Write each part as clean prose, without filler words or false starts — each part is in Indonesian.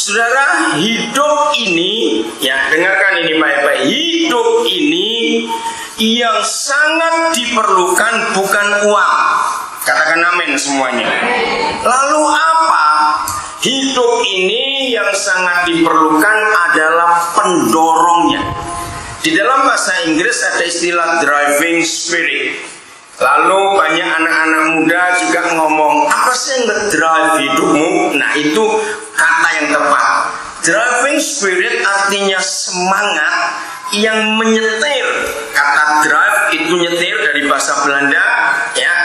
Saudara, hidup ini, ya dengarkan ini baik-baik, hidup ini yang sangat diperlukan bukan uang. Katakan amin semuanya. Lalu apa? Hidup ini yang sangat diperlukan adalah pendorongnya. Di dalam bahasa Inggris ada istilah driving spirit. Lalu banyak anak-anak muda juga ngomong, apa sih yang nge-drive hidupmu? Nah itu kata yang tepat. Driving spirit artinya semangat yang menyetir. Kata drive itu nyetir dari bahasa Belanda, ya.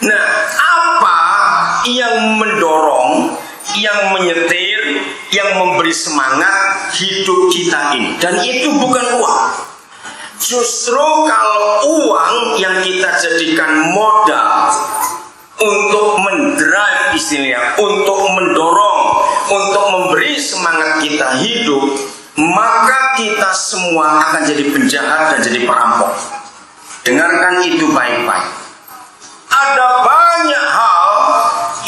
Nah, apa yang mendorong, yang menyetir, yang memberi semangat hidup kita ini? Dan itu bukan uang. Justru kalau uang yang kita jadikan modal untuk mendrive istilahnya, untuk mendorong, untuk memberi semangat kita hidup, maka kita semua akan jadi penjahat dan jadi perampok. Dengarkan itu baik-baik. Ada banyak hal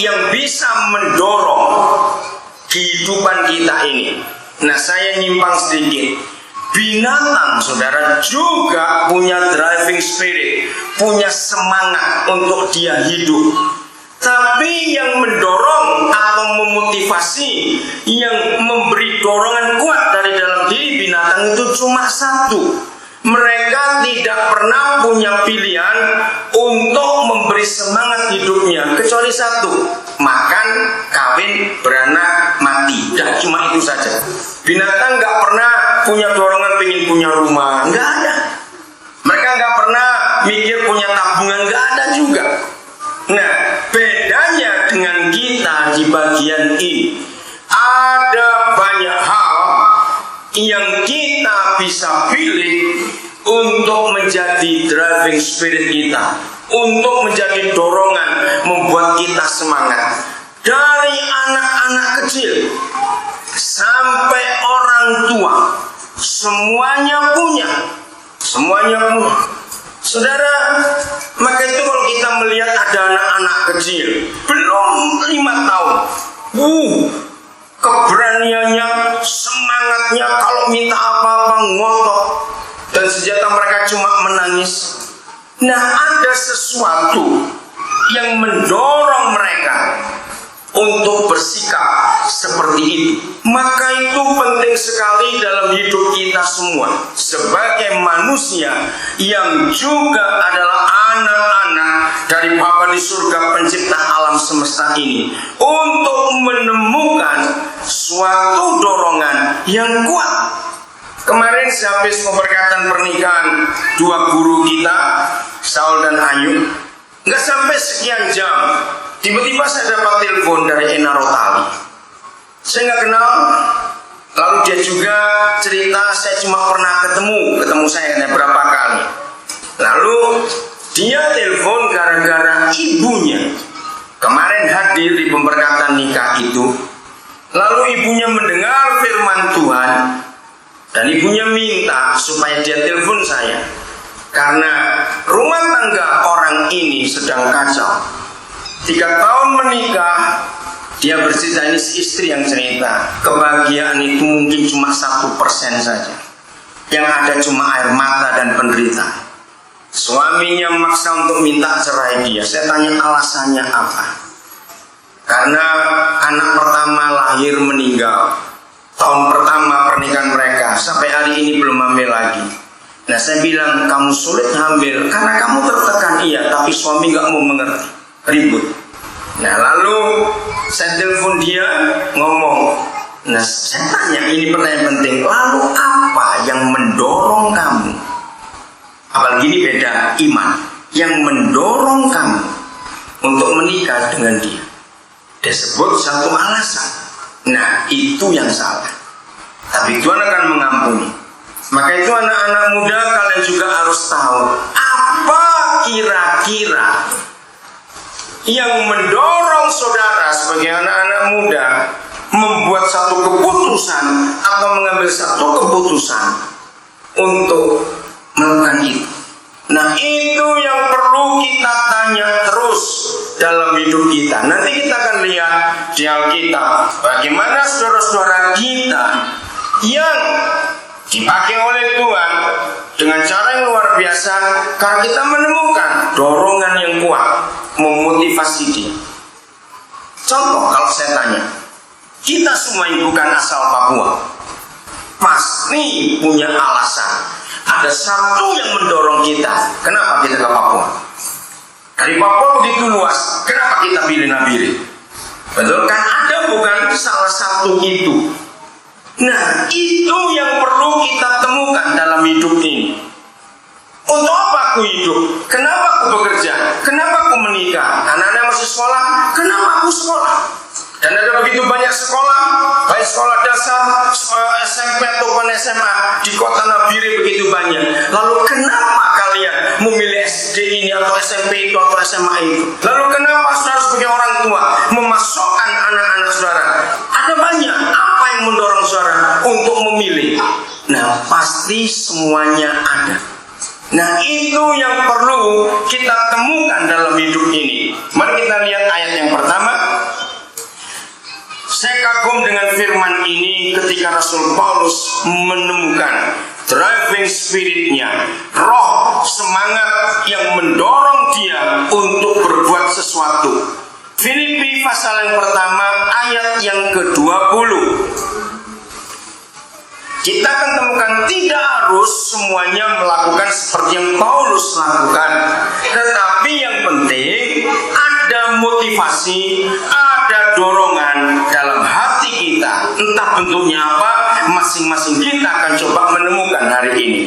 yang bisa mendorong kehidupan kita ini. Nah, saya nyimpang sedikit. Binatang, saudara, juga punya driving spirit, punya semangat untuk dia hidup. Tapi yang mendorong atau memotivasi, yang memberi dorongan kuat dari dalam diri binatang itu cuma satu. Mereka tidak pernah punya pilihan untuk memberi semangat hidupnya kecuali satu: makan, kawin, beranak, mati. Dan cuma itu saja. Binatang nggak pernah punya dorongan pengen punya rumah, nggak ada. Mereka nggak pernah mikir punya tabungan, nggak ada juga. Nah, bedanya dengan kita di bagian ini, ada banyak hal yang kita bisa pilih untuk menjadi driving spirit kita, untuk menjadi dorongan, membuat kita semangat. Dari anak-anak kecil sampai orang tua, semuanya punya. Saudara, maka itu kalau kita melihat ada anak-anak kecil belum 5 tahun, keberaniannya, semangatnya, kalau minta apa-apa ngotot, dan senjata mereka cuma menangis. Nah, ada sesuatu yang mendorong mereka untuk bersikap seperti itu. Maka itu penting sekali dalam hidup kita semua sebagai manusia yang juga adalah anak-anak dari Bapa di surga, pencipta alam semesta ini, untuk menemukan suatu dorongan yang kuat. Kemarin sehabis pemberkatan pernikahan 2 guru kita, Saul dan Ayu, nggak sampai sekian jam, tiba-tiba saya dapat telepon dari Ena Rotali. Saya nggak kenal. Lalu dia juga cerita, saya cuma pernah ketemu saya berapa kali. Lalu dia telepon gara-gara ibunya kemarin hadir di pemberkatan nikah itu. Lalu ibunya mendengar firman Tuhan dan ibunya minta supaya dia telepon saya, karena rumah tangga orang ini sedang kacau. 3 tahun menikah, dia bercerita, ini istri yang cerita, kebahagiaan itu mungkin cuma 1% saja. Yang ada cuma air mata dan penderitaan. Suaminya maksa untuk minta cerai dia. Saya tanya alasannya apa? Karena anak pertama lahir meninggal. Tahun pertama pernikahan mereka, sampai hari ini belum hamil lagi. Nah, saya bilang, kamu sulit hamil karena kamu tertekan. Iya, tapi suami gak mau mengerti, ribut. Nah, lalu saya telepon dia, ngomong. Nah, saya tanya, ini pertanyaan penting, lalu apa yang mendorong kamu? Apalagi ini beda iman, yang mendorong kamu untuk menikah dengan dia. Dia sebut satu alasan. Nah, itu yang salah. Tapi Tuhan akan mengampuni. Maka itu anak-anak muda, kalian juga harus tahu, apa kira-kira yang mendorong saudara sebagai anak-anak muda membuat satu keputusan atau mengambil satu keputusan untuk melakukan itu. Nah, itu yang perlu kita tanya terus dalam hidup kita. Nanti kita akan lihat di Alkitab bagaimana saudara-saudara di yang dipakai oleh Tuhan dengan cara yang luar biasa, karena kita menemukan dorongan yang kuat memotivasi dia. Contoh, kalau saya tanya, kita semua yang bukan asal Papua pasti punya alasan. Ada satu yang mendorong kita, kenapa kita ke Papua? Dari Papua begitu luas, kenapa kita pilih Nabire? Betul kan? Ada bukan salah satu itu. Nah, itu yang perlu kita temukan dalam hidup ini. Untuk apa aku hidup? Kenapa aku bekerja? Kenapa aku menikah? Anak-anak masih sekolah, kenapa aku sekolah? Dan ada begitu banyak sekolah, baik sekolah dasar, SMP ataupun SMA di kota Nabire begitu banyak. Lalu kenapa kalian memilih SD ini atau SMP itu atau SMA itu? Lalu kenapa saudara sebagai orang tua memasukkan anak-anak saudara? Ada banyak. Apa yang mendorong saudara untuk memilih? Nah, pasti semuanya ada. Nah, itu yang perlu kita temukan dalam hidup ini. Mari kita lihat ayat yang pertama. Saya kagum dengan firman ini ketika Rasul Paulus menemukan driving spiritnya, roh semangat yang mendorong dia untuk berbuat sesuatu. Filipi pasal yang pertama ayat yang ke-20. Kita akan temukan tidak harus semuanya melakukan seperti yang Paulus lakukan, tetapi yang penting ada motivasi, ada dorongan dalam hati kita. Entah bentuknya apa, masing-masing kita akan coba menemukan hari ini.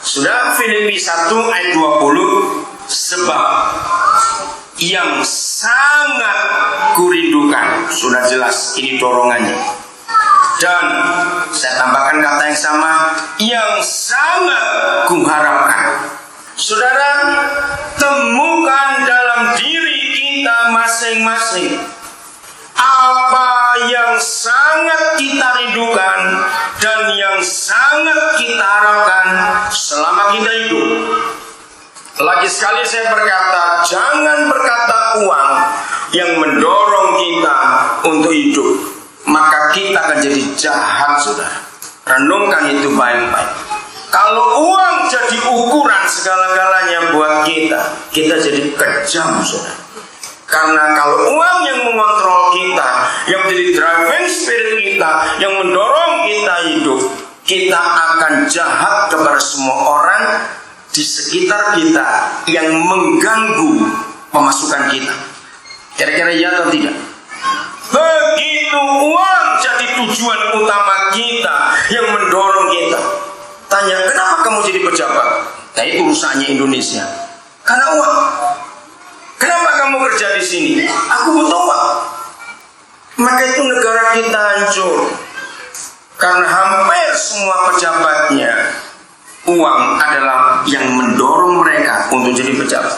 Sudah, Filipi 1 ayat 20, sebab yang sangat kurindukan, sudah jelas ini dorongannya. Dan saya tambahkan kata yang sama, yang sangat kuharapkan. Saudara, temukan dalam diri kita masing-masing apa yang sangat kita rindukan dan yang sangat kita harapkan selama kita hidup. Lagi sekali saya berkata, jangan berkata uang yang mendorong kita untuk hidup, maka kita akan jadi jahat, saudara. Renungkan itu baik-baik. Kalau uang jadi ukuran segala-galanya buat kita, kita jadi kejam, saudara. Karena kalau uang yang mengontrol kita, yang menjadi driving spirit kita, yang mendorong kita hidup, kita akan jahat kepada semua orang di sekitar kita yang mengganggu pemasukan kita. Kira-kira ya atau tidak? Begitu uang jadi tujuan utama kita yang mendorong kita. Tanya, kenapa kamu jadi pejabat? Nah, itu urusannya Indonesia. Karena uang. Kenapa kamu kerja di sini? Aku butuh uang. Maka itu negara kita hancur. Karena hampir semua pejabatnya, uang adalah yang mendorong mereka untuk jadi pejabat.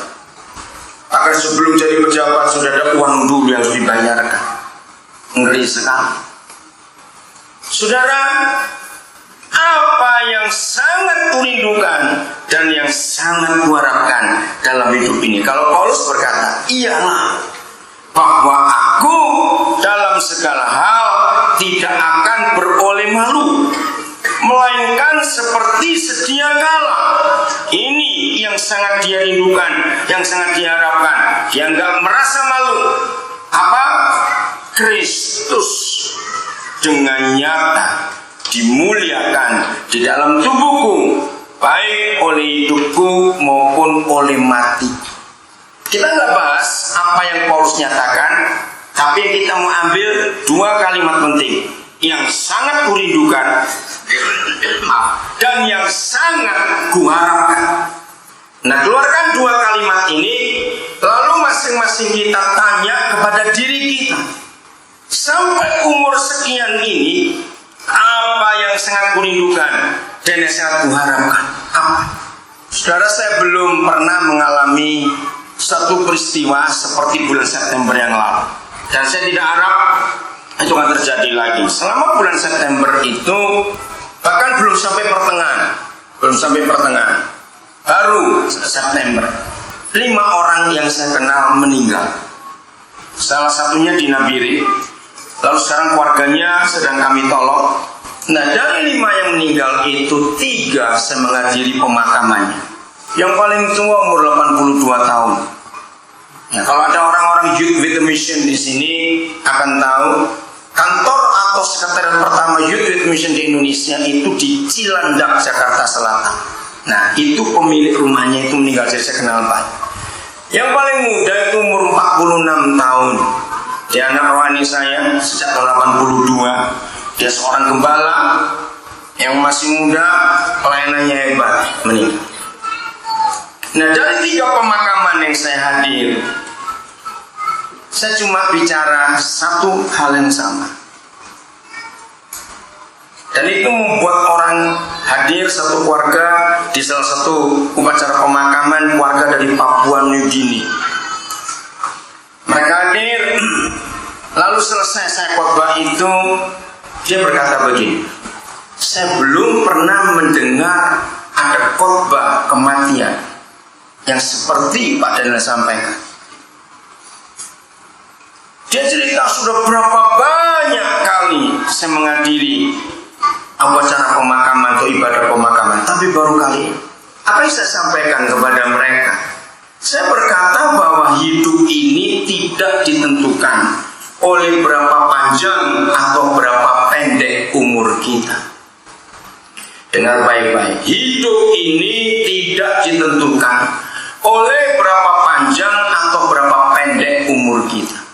Bahkan sebelum jadi pejabat sudah ada uang dulu yang harus dibayarkan. Ngeri sekali. Saudara, apa yang sangat kurindukan dan yang sangat kuharapkan dalam hidup ini? Kalau Paulus berkata, ialah bahwa aku dalam segala hal tidak akan beroleh malu, melainkan seperti sedia kala. Ini yang sangat dia rindukan, yang sangat diharapkan. Dia nggak merasa malu. Apa? Kristus dengan nyata dimuliakan di dalam tubuhku, baik oleh hidupku maupun oleh mati. Kita nggak bahas apa yang Paulus nyatakan, tapi kita mau ambil dua kalimat penting yang sangat kurindukan dan yang sangat kuharapkan. Nah, keluarkan dua kalimat ini, lalu masing-masing kita tanya kepada diri kita, sampai umur sekian ini, apa yang sangat kurindukan dan yang sangat kuharapkan? Apa? Saudara, saya belum pernah mengalami satu peristiwa seperti bulan September yang lalu, dan saya tidak harap itu akan terjadi lagi. Selama bulan September itu, bahkan belum sampai pertengahan, baru September, 5 orang yang saya kenal meninggal. Salah satunya di Nabire. Lalu sekarang keluarganya sedang kami tolong Nah, dari 5 yang meninggal itu 3 saya menghadiri pemakamannya. Yang paling tua umur 82 tahun. Ya, kalau ada orang-orang Youth with a Mission di sini akan tahu kantor atau sekretariat pertama Youth with a Mission di Indonesia itu di Cilandak, Jakarta Selatan. Nah, itu pemilik rumahnya itu meninggal, jadi saya kenal Pak. Yang paling muda itu umur 46 tahun. Dia anak rohani saya sejak tahun 82. Dia seorang gembala yang masih muda, pelayanannya hebat, meninggal. Nah, dari 3 pemakaman yang saya hadir, saya cuma bicara satu hal yang sama. Dan itu membuat orang hadir satu keluarga di salah satu upacara pemakaman keluarga dari Papua New Guinea. Mereka hadir, lalu selesai saya khotbah itu, dia berkata begini, saya belum pernah mendengar ada khotbah kematian yang seperti Pak Daniel sampaikan. Dia cerita sudah berapa banyak kali saya menghadiri upacara pemakaman atau ibadah pemakaman, tapi baru kali ini. Apa yang saya sampaikan kepada mereka? Saya berkata bahwa hidup ini tidak ditentukan oleh berapa panjang atau berapa pendek umur kita. Dengar baik-baik, hidup ini tidak ditentukan oleh berapa panjang atau berapa pendek umur kita.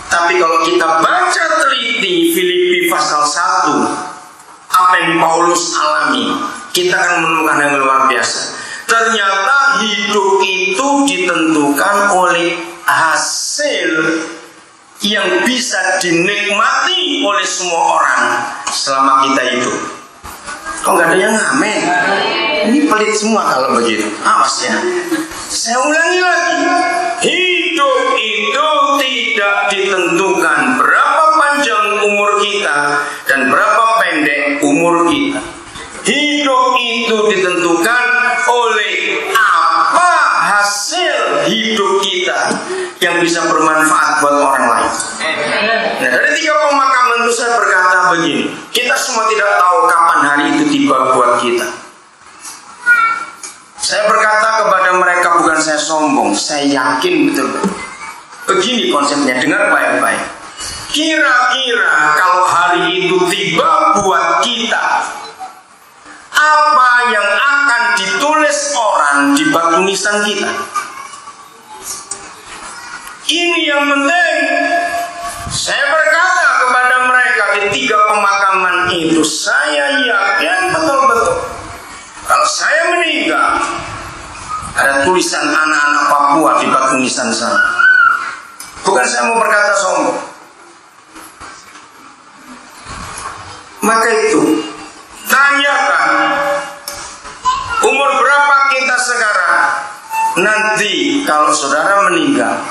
Tapi kalau kita baca teliti Filipi pasal 1, apa yang Paulus alami, kita akan menemukan yang luar biasa. Ternyata hidup itu ditentukan oleh hasil yang bisa dinikmati oleh semua orang selama kita hidup. Kok nggak ada yang ngamen? Ini pelit semua kalau begitu. Awas ya. Saya ulangi lagi. Hidup itu tidak ditentukan berapa panjang umur kita dan berapa pendek umur kita. Hidup itu ditentukan oleh apa hasil hidup kita yang bisa bermanfaat buat orang lain. Nah, dari 3 pemakaman itu saya berkata begini, kita semua tidak tahu kapan hari itu tiba buat kita. Saya berkata kepada mereka, bukan saya sombong, saya yakin betul. Begini konsepnya, dengar baik-baik. Kira-kira kalau hari itu tiba buat kita, apa yang akan ditulis orang di batu nisan kita? Ini yang penting. Saya berkata kepada mereka di 3 pemakaman itu, saya yakin betul-betul kalau saya meninggal, ada tulisan anak-anak Papua di batu nisan sana. Bukan saya mau berkata sombong. Maka itu, tanyakan umur berapa kita sekarang. Nanti kalau saudara meninggal,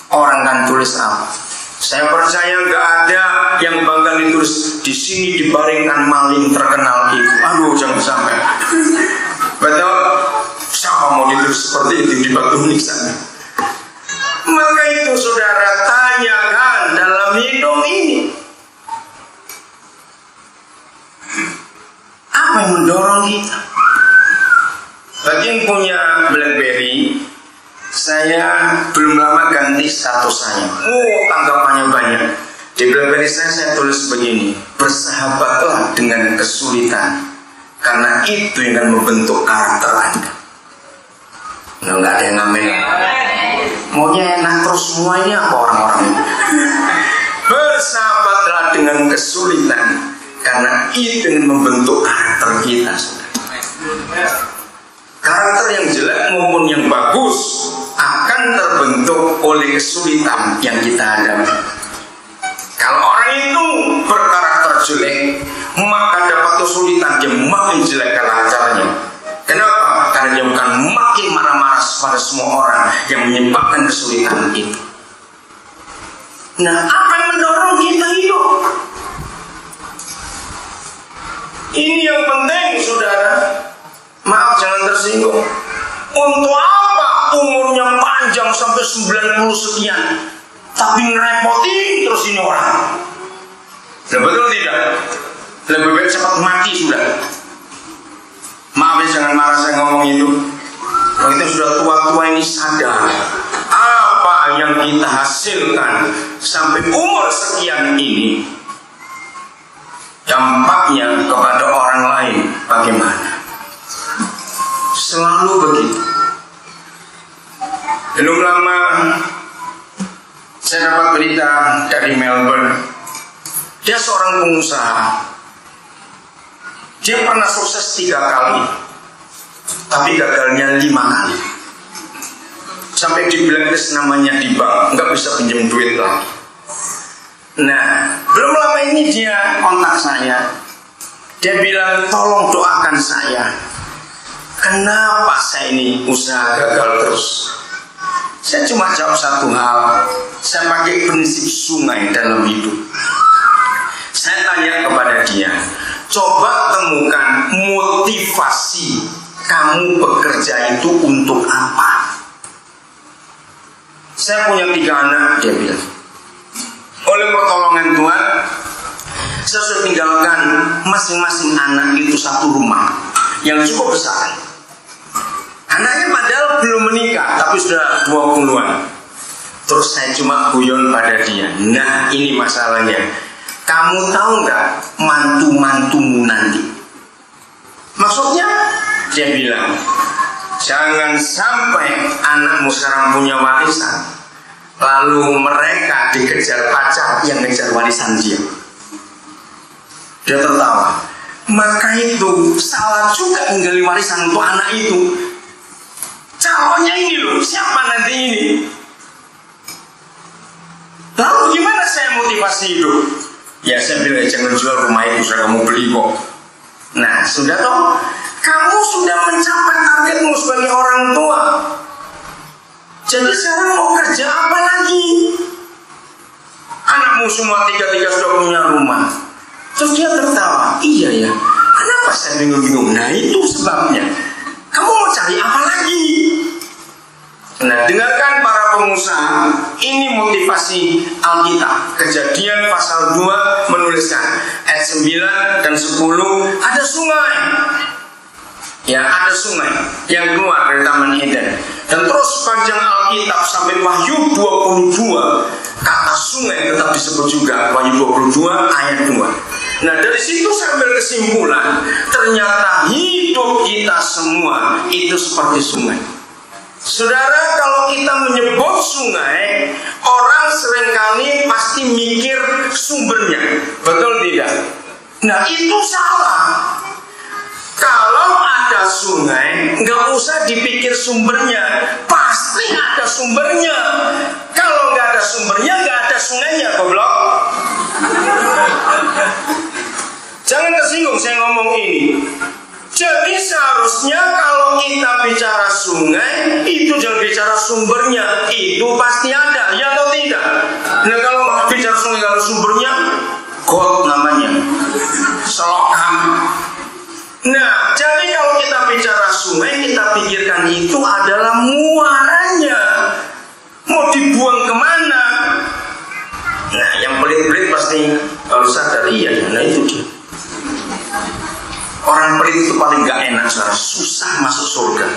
orang akan tulis apa? Saya percaya nggak ada yang bakal ditulis di sini dibaringkan maling terkenal itu. Aduh, jangan sampai. Betul? Siapa mau ditulis seperti itu di batu nisan? Maka itu saudara tanyakan dalam hidup ini, apa yang mendorong kita? Bagi yang punya BlackBerry, saya belum lama ganti status saya. Tanggapannya banyak. Di BlackBerry saya tulis begini, bersahabatlah dengan kesulitan, karena itu yang akan membentuk karakter Anda. Nggak ada yang ngamen. Maunya enak terus semua ini apa orang-orang ini? Bersahabatlah dengan kesulitan, karena itu yang membentuk karakter kita. Karakter yang jelek maupun yang bagus akan terbentuk oleh kesulitan yang kita hadapi. Kalau orang itu berkarakter jelek, maka dapat kesulitan, dia makin jelek karakternya. Kenapa? Karena dia akan makin marah-marah pada semua orang yang menyebabkan kesulitan itu. Nah, apa yang mendorong kita hidup? Ini yang penting, saudara. Maaf, jangan tersinggung. Untuk apa umurnya panjang sampai 90 sekian, tapi ngerepotin terus ini orang? Nah, betul tidak? Lebih baik cepat mati sudah. Maaf ya, jangan marah saya ngomong itu. Kalau kita sudah tua-tua ini sadar apa yang kita hasilkan sampai umur sekian ini, dampaknya kepada orang lain bagaimana? Selalu begitu. Belum lama saya dapat berita dari Melbourne. Dia seorang pengusaha. Dia pernah sukses 3 kali, tapi gagalnya 5 kali. Sampai di blacklist namanya di bank, nggak bisa pinjam duit lagi. Nah, belum lama ini dia kontak saya. Dia bilang, tolong doakan saya. Kenapa saya ini usaha gagal terus? Saya cuma jawab satu hal. Saya pakai prinsip sungai dalam hidup. Saya tanya kepada dia, coba temukan motivasi kamu bekerja itu untuk apa? Saya punya 3 anak, dia bilang. Oleh pertolongan Tuhan, saya sudah tinggalkan masing-masing anak itu satu rumah yang cukup besar. Anaknya padahal belum menikah, tapi sudah 20-an. Terus saya cuma guyon pada dia. Nah, ini masalahnya. Kamu tahu nggak mantu-mantumu nanti? Maksudnya, dia bilang, jangan sampai anakmu sekarang punya warisan, lalu mereka dikejar pacar yang ngejar warisan dia. Dia tertawa. Maka itu salah juga menggali warisan untuk anak itu. Calonnya ini loh, siapa nanti ini? Lalu gimana saya motivasi hidup? Ya saya bilang, jangan jual rumah itu, sudah kamu beli kok. Nah, sudah toh, kamu sudah mencapai targetmu sebagai orang tua. Jadi sekarang mau kerja apa lagi? Anakmu semua 3 sudah punya rumah. Terus dia tertawa. Iya ya, kenapa saya bingung-bingung? Nah itu sebabnya. Kamu mau cari apa lagi? Nah, dengarkan para pengusaha, ini motivasi Alkitab. Kejadian pasal 2 menuliskan ayat 9 dan 10, ada sungai. Ya, ada sungai yang keluar dari Taman Eden. Dan terus sepanjang Alkitab sampai Wahyu 22, kata sungai tetap disebut juga. Wahyu 22 ayat 2. Nah, dari situ saya ambil kesimpulan, ternyata hidup kita semua itu seperti sungai. Saudara, kalau kita menyebut sungai, orang seringkali pasti mikir sumbernya, betul tidak? Nah, itu salah. Kalau ada sungai, nggak usah dipikir sumbernya, pasti ada sumbernya. Kalau nggak ada sumbernya, nggak ada sungainya, goblok. Jangan tersinggung saya ngomong ini. Jadi seharusnya kalau kita bicara sungai, itu jangan bicara sumbernya, itu pasti ada, ya atau tidak? Nah, kalau bicara sungai, kalau sumbernya got namanya, selokan. Nah, jadi kalau kita bicara sungai, kita pikirkan itu adalah muaranya. Mau dibuang kemana? Nah, yang pelit-pelit pasti harus sadar, iya, nah itu dia. Orang pelit itu paling gak enak, saudara, susah masuk surga.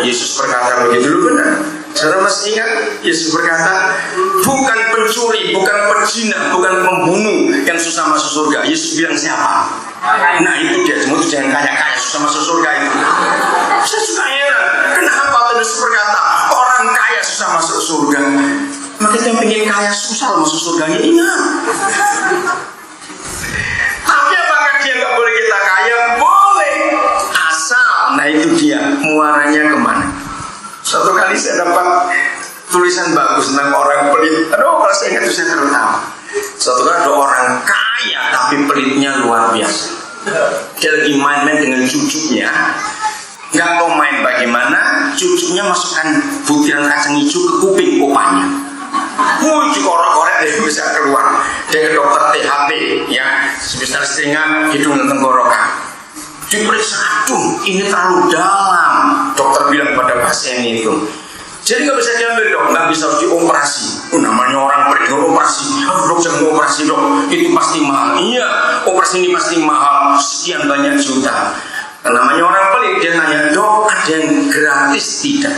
Yesus berkata begitu, dulu benar. Saudara masih ingat? Yesus berkata, bukan pencuri, bukan pezina, bukan pembunuh yang susah masuk surga. Yesus bilang siapa? Nah itu dia, semua itu jangan kaya-kaya susah masuk surga itu. Saya juga heran, kenapa Yesus berkata orang kaya susah masuk surga? Maka kita pengen kaya susah masuk surganya, ingat. Tapi apakah dia nggak boleh kita kaya? Boleh, asal. Nah itu dia, muaranya kemana? Suatu kali saya dapat tulisan bagus tentang orang pelit. Aduh, kalau saya ingat itu saya tertawa. Suatu kali ada orang kaya tapi pelitnya luar biasa. Dia lagi main-main dengan cucunya. Nggak tahu main bagaimana, cucunya masukkan butiran kacang hijau ke kuping opanya. Dikorek-korek dia bisa keluar. Dia ke dokter THT, ya, spesialis telinga, hidung dan tenggorokan. Diperiksa, aduh, ini terlalu dalam. Dokter bilang pada pasien itu, Jadi nggak bisa diambil dok, nggak bisa dioperasi. Namanya orang pelit operasi. Aduh dok, jangan operasi dok, itu pasti mahal. Iya, operasi ini pasti mahal, sekian banyak juta. Namanya orang pelit, dia tanya, dok ada yang gratis tidak?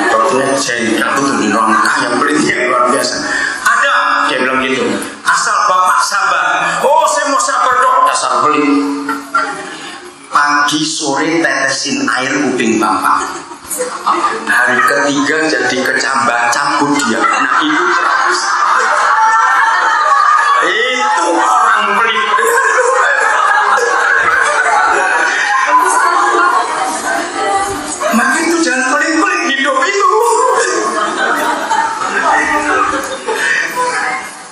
Dokternya jadi aku tuh di orang kaya pelitnya luar biasa. Ada, dia bilang gitu. Asal bapak sabar. Oh saya mau sabar dok, dasar pelit. Pagi sore tetesin air kuping bapak. Hari ketiga jadi kecambah, cabut dia. Nah itu gratis. Itu orang pelit. Maka itu jangan pelit-pelit hidup itu.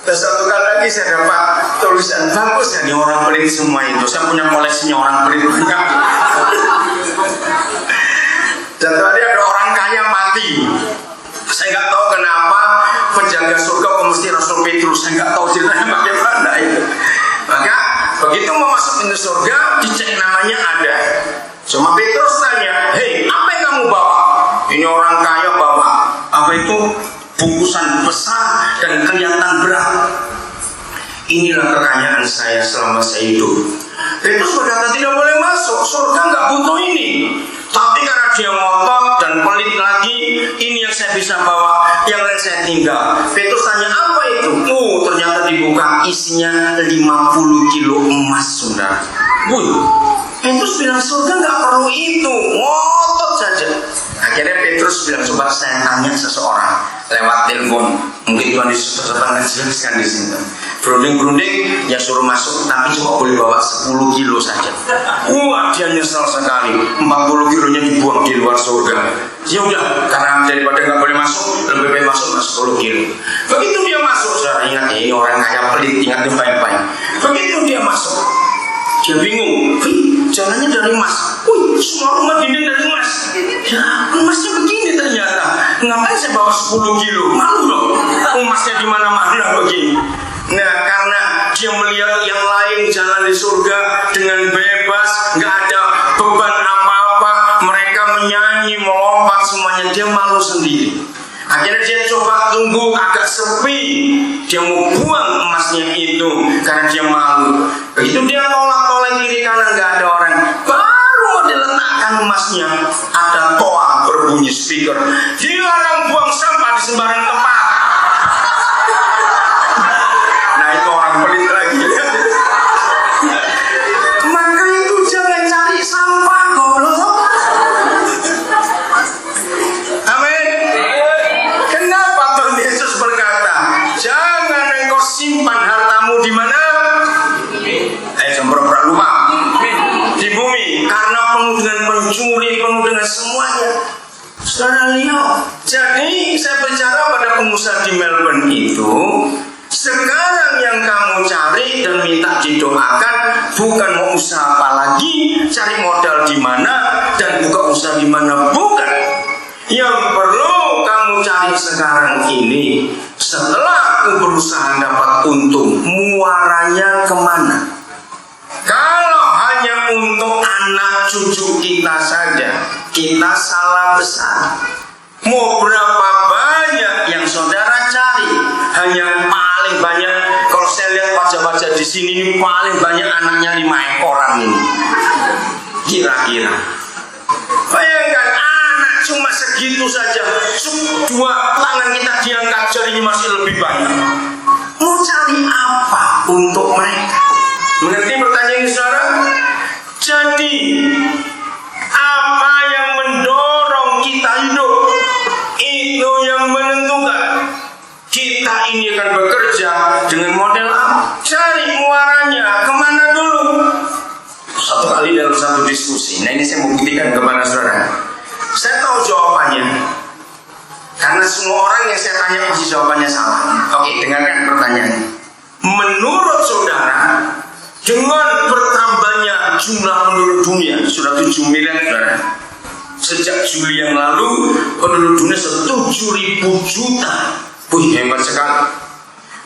Dan satu kali lagi saya dapat tulisan bagus ya, orang pelit semua itu. Saya punya koleksinya orang pelit banyak. Dan tadi ada orang kaya mati. Saya nggak tahu kenapa penjaga surga mesti Rasul Petrus. Saya nggak tahu ceritanya bagaimana itu. Maka begitu mau masuk pintu surga, dicek namanya ada. Cuma Petrus tanya, hei apa yang kamu bawa? Ini orang kaya bawa apa itu? Bungkusan besar dan kelihatan berat. Inilah kekayaan saya selama saya hidup. Petrus berkata tidak boleh masuk, surga nggak butuh ini. Tapi karena dia ngotot dan pelit lagi, ini yang saya bisa bawa, yang lain saya tinggal. Petrus tanya apa itu? Ternyata dibuka isinya 50 kilo emas, saudara. Petrus bilang surga nggak perlu itu, ngotot saja. Akhirnya Petrus bilang, coba saya tanya seseorang lewat telepon. Mungkin Tuhan Yesus bersetan jelaskan di sini. Berunding-berunding, ya suruh masuk, tapi cuma boleh bawa 10 kilo saja. Dia nyesal sekali. 40 kilonya dibuang di luar surga. Ya udah, karena daripada nggak boleh masuk, lebih baik masuk 10 kilo. Begitu dia masuk, saudara ingat ini orang kaya pelit, ingat baik-baik. Begitu dia masuk, dia bingung. Jalannya dari emas. Semua rumah dinding dari emas. Ya, emasnya begini ternyata. Ngapain saya bawa 10 kilo? Malu dong. Emasnya di mana-mana begini. Nah, karena dia melihat yang lain jalan di surga dengan bebas, nggak ada beban apa-apa. Mereka menyanyi, melompat semuanya. Dia malu sendiri. Akhirnya dia coba tunggu agak sepi. Dia mau buang emasnya itu karena dia malu. Begitu dia tolak-tolak kiri kanan nggak ada orang. Baru mau diletakkan emasnya, ada toa berbunyi speaker. Dilarang buang sampah di sembarang tempat. Nah itu orang pelit lagi. Maka itu jangan cari sampah, goblok. Amin. Kenapa Tuhan Yesus berkata, jangan engkau simpan hartamu di mana? Jangan lupa di bumi, karena penuh dengan pencuri, penuh dengan semuanya. Saudara lihat. Jadi saya bicara pada pengusaha di Melbourne itu, sekarang yang kamu cari dan minta didoakan bukan mau usaha apa lagi, cari modal di mana dan buka usaha di mana, bukan. Yang perlu kamu cari sekarang ini, setelah aku berusaha dapat untung, muaranya kemana? Kalau hanya untuk anak cucu kita saja, kita salah besar. Mau berapa banyak yang saudara cari? Hanya paling banyak, kalau saya lihat wajah-wajah di sini ini paling banyak anaknya 5 ekoran ini. Kira-kira. Bayangkan anak cuma segitu saja, 2 tangan kita diangkat, jarinya masih lebih banyak. Mau cari apa untuk mereka? Mengerti pertanyaan saudara? Jadi apa yang mendorong kita hidup, itu yang menentukan kita ini akan bekerja dengan model apa. Cari muaranya kemana dulu. Satu kali dalam satu diskusi, nah ini saya mau buktikan kepada saudara. Saya tahu jawabannya, karena semua orang yang saya tanya pasti jawabannya salah. Oke, dengarkan pertanyaannya. Menurut saudara, dengan bertambahnya jumlah penduduk dunia, sudah 7 miliar, saudara. Sejak Juli yang lalu, penduduk dunia 7.000 juta. Hebat sekali.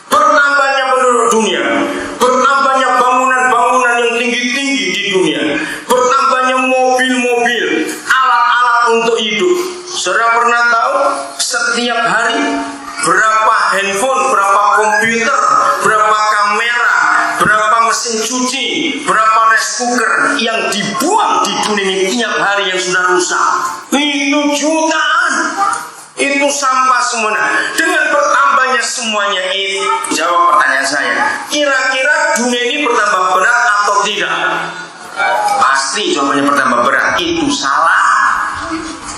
Bertambahnya penduduk dunia, bertambahnya bangunan-bangunan yang tinggi-tinggi di dunia, bertambahnya mobil-mobil, alat-alat untuk hidup. Saudara pernah tahu, berapa rice cooker yang dibuang di dunia ini tiap hari yang sudah rusak. Itu jutaan. Itu sampah semuanya. Dengan bertambahnya semuanya itu, jawab pertanyaan saya, kira-kira dunia ini bertambah berat atau tidak? Pasti jawabannya bertambah berat. Itu salah.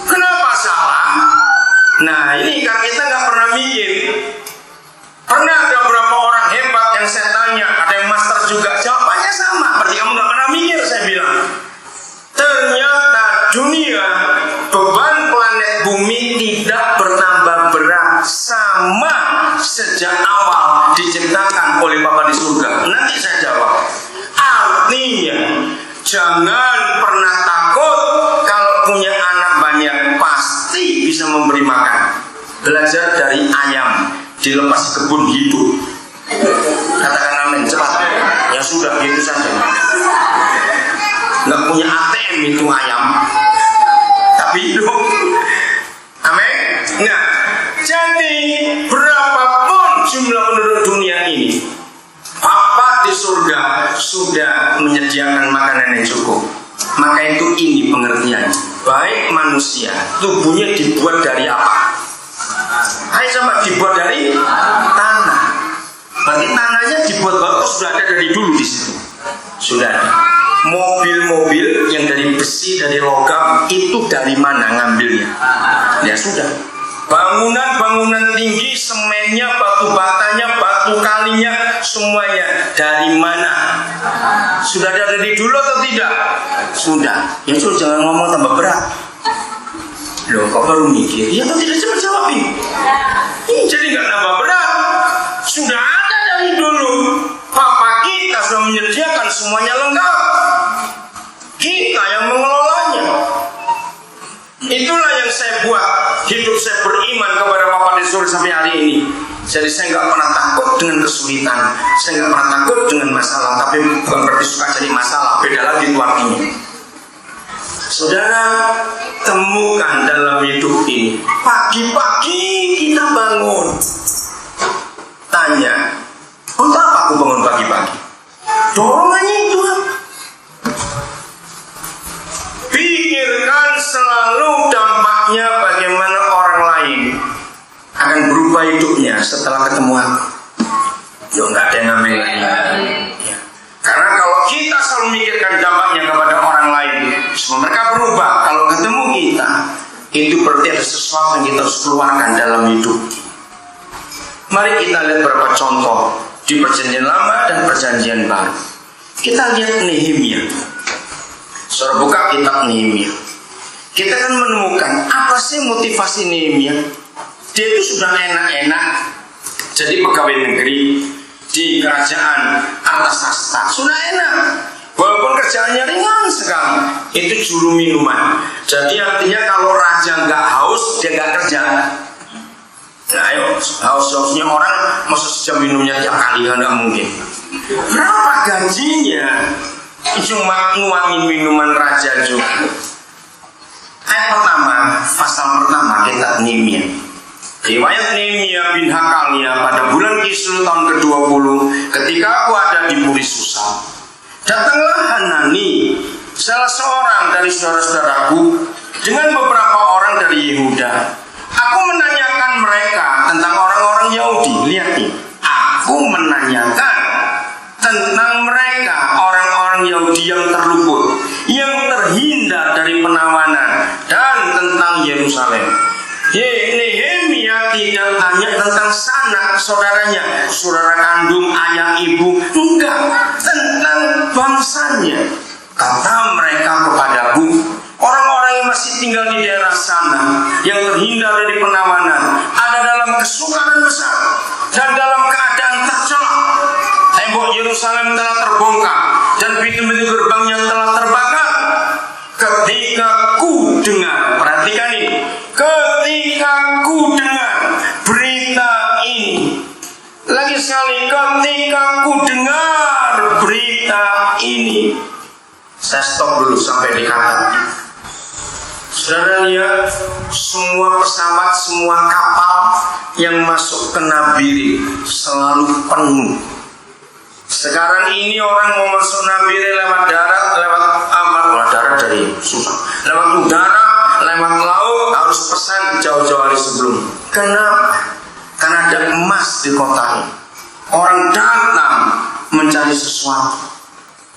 Kenapa salah? Nah ini karena kita nggak pernah mikir. Pernah ada beberapa orang hebat yang saya tanya, ada yang master juga, jawabannya sama. Berarti kamu nggak pernah mikir, saya bilang. Ternyata dunia, beban planet bumi tidak bertambah berat, sama sejak awal diciptakan oleh Bapa di surga. Nanti saya jawab. Artinya jangan pernah takut kalau punya anak banyak, pasti bisa memberi makan. Belajar dari ayam dilepas kebun hidup. Katakan amin cepat. Ya sudah gitu saja. Nggak punya ATM itu ayam, tapi hidup. Amin. Nah, jadi berapapun jumlah penduduk dunia ini, Bapa di surga sudah menyediakan makanan yang cukup. Maka itu ini pengertian. Baik manusia, tubuhnya dibuat dari apa? Ayo coba dibuat dari tanah. Berarti tanahnya dibuat bagus, sudah ada dari dulu di situ. Sudah ada. Mobil-mobil yang dari besi, dari logam, itu dari mana ngambilnya? Ya sudah. Bangunan-bangunan tinggi, semennya, batu batanya, batu kalinya, semuanya dari mana? Sudah ada dari dulu atau tidak? Sudah. Ya sudah, jangan ngomong tambah berat. Loh, kok baru mikir? Ya atau tidak, cepat jawab ini. Jadi nggak nambah berat. Sudah ada dari dulu. Papa kita sudah menyediakan semuanya lengkap. Kita yang mengelolanya. Itulah yang saya buat. Hidup saya beriman kepada Bapa di surga sampai hari ini. Jadi saya nggak pernah takut dengan kesulitan. Saya nggak pernah takut dengan masalah. Tapi bukan berarti suka jadi masalah. Beda lagi itu artinya. Saudara, temukan dalam hidup ini. Pagi-pagi kita bangun. Tanya, untuk apa aku bangun pagi-pagi? Dorongannya itu apa? Pikirkan selalu dampaknya bagaimana orang lain akan berubah hidupnya setelah ketemu aku. Ya nggak ada yang ngambil lagi. Ya. Karena kalau kita selalu memikirkan dampaknya kepada orang lain, semua mereka berubah. Kalau ketemu kita, itu berarti ada sesuatu yang kita harus keluarkan dalam hidup. Mari kita lihat beberapa contoh di Perjanjian Lama dan Perjanjian Baru. Kita lihat Nehemia. Saudara buka kitab Nehemia. Kita akan menemukan apa sih motivasi Nehemia. Dia itu sudah enak-enak jadi pegawai negeri di kerajaan Artasasta. Sudah enak. Walaupun kerjaannya ringan sekali. Itu juru minuman. Jadi artinya kalau raja nggak haus, dia nggak kerja. Nah ayo, haus-hausnya orang masa sejam minumnya tiap kali, nggak mungkin. Berapa gajinya? Cuma nguangin minuman raja juga. Ayat pertama, pasal pertama kita Nehemia. Riwayat Nehemia bin Hakalia pada bulan Kislev tahun ke-20, ketika aku ada di Puri Susa, datanglah Hanani, salah seorang dari saudara-saudaraku, dengan beberapa orang dari Yehuda. Aku menanyakan mereka tentang orang-orang Yahudi. Lihat nih, aku menanyakan tentang mereka, orang-orang Yahudi yang terluput, yang terhindar dari penawanan, dan tentang Yerusalem. Nehemia tidak tanya tentang sanak saudaranya, saudara kandung, ayah, ibu, enggak, tentang bangsanya. Kata mereka kepadaku, orang-orang yang masih tinggal di daerah sana, yang terhindar dari penawanan, ada dalam kesukaran besar dan dalam keadaan tercela. Tembok Yerusalem telah terbongkar dan pintu-pintu gerbangnya telah terbakar. Ketika ku dengar, perhatikan ini, ketika ku dengar berita ini, lagi sekali, ketika ku dengar berita ini. Saya stop dulu sampai di kata. Saudara lihat, semua pesawat, semua kapal yang masuk ke Nabiri selalu penuh. Sekarang ini orang mau masuk Nabire lewat darat, lewat darat dari susah, lewat udara, lewat laut, harus pesan jauh-jauh hari sebelum. Kenapa? Karena ada emas di kota ini. Orang datang mencari sesuatu.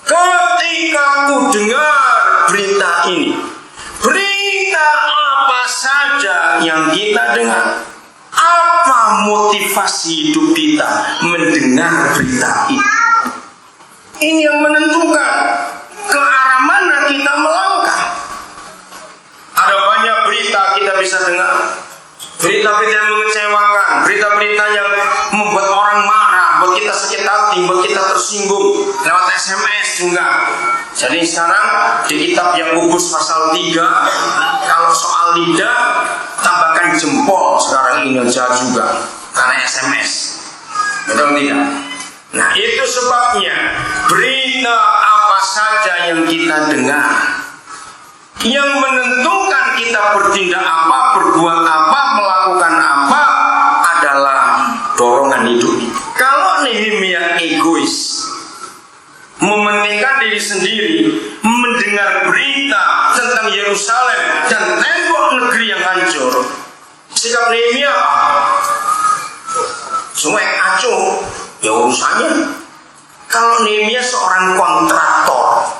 Ketika ku dengar berita ini, berita apa saja yang kita dengar, apa motivasi hidup kita mendengar berita ini? Ini yang menentukan ke arah mana kita melangkah. Ada banyak berita kita bisa dengar, berita-berita yang mengecewakan, berita-berita yang membuat orang marah, buat kita sakit hati, buat kita tersinggung, lewat SMS juga. Jadi sekarang di kitab Yakobus pasal 3, kalau soal lidah tambahkan jempol sekarang ini aja juga, karena SMS. Betul tidak? Nah itu sebabnya berita apa saja yang kita dengar, yang menentukan kita bertindak apa, berbuat apa, melakukan apa adalah dorongan hidup. Kalau Nehemia egois, mementingkan diri sendiri, mendengar berita tentang Yerusalem dan tembok negeri yang hancur, sikap Nehemia cuek, acuh, ya urusannya. Kalau Nehemia seorang kontraktor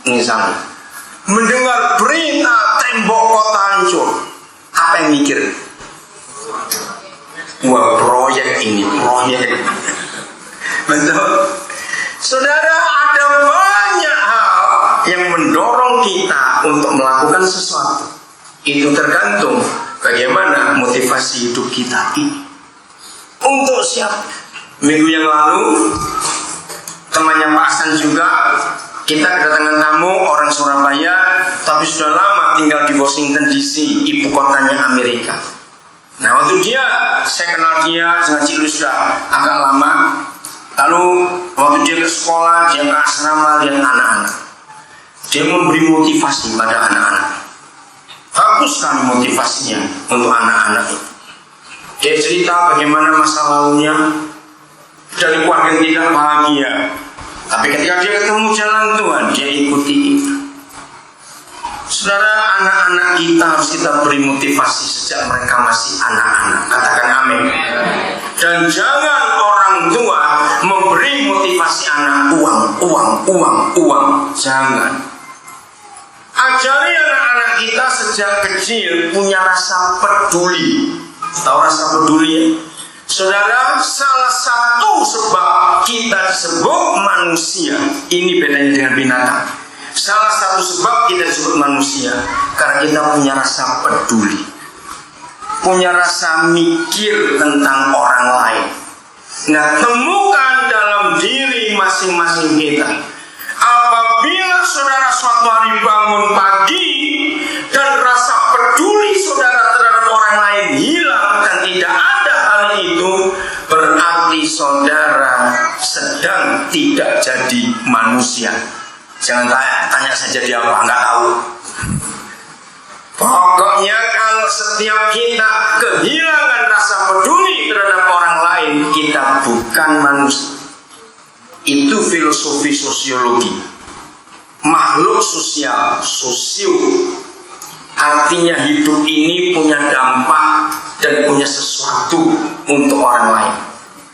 misalnya, mendengar berita tembok kota hancur, apa yang mikir? Wah, proyek ini, proyek. Betul. Saudara, ada banyak hal yang mendorong kita untuk melakukan sesuatu. Itu tergantung bagaimana motivasi hidup kita ini. Untuk siapa? Minggu yang lalu temannya Pak Hasan juga, kita kedatangan tamu orang Surabaya, tapi sudah lama tinggal di Washington DC, ibu kotanya Amerika. Nah waktu saya kenal dia, ngaji sudah agak lama. Lalu waktu dia ke sekolah, dia ke asrama, lihat anak-anak, dia memberi motivasi pada anak-anak. Bagus sekali motivasinya untuk anak-anak itu. Dia cerita bagaimana masa lalunya dari keluarga yang tidak bahagia, tapi ketika dia ketemu jalan Tuhan, dia ikuti itu. Saudara, anak-anak kita harus kita beri motivasi sejak mereka masih anak-anak. Katakan amin. Dan jangan orang tua memberi motivasi anak uang. Jangan. Ajari anak-anak kita sejak kecil punya rasa peduli. Tahu rasa peduli ya? Saudara, salah satu sebab kita disebut manusia, ini bedanya dengan binatang. Salah satu sebab kita disebut manusia karena kita punya rasa peduli, punya rasa mikir tentang orang lain. Nah, temukan dalam diri masing-masing kita. Apabila saudara suatu hari bangun pagi dan rasa peduli saudara terhadap orang lain hilang dan tidak ada hal itu, berarti saudara sedang tidak jadi manusia. Jangan tanya saya jadi apa, nggak tahu. Pokoknya kalau setiap kita kehilangan rasa peduli terhadap orang lain, kita bukan manusia. Itu filosofi sosiologi. Makhluk sosial, sosio, artinya hidup ini punya dampak dan punya sesuatu untuk orang lain.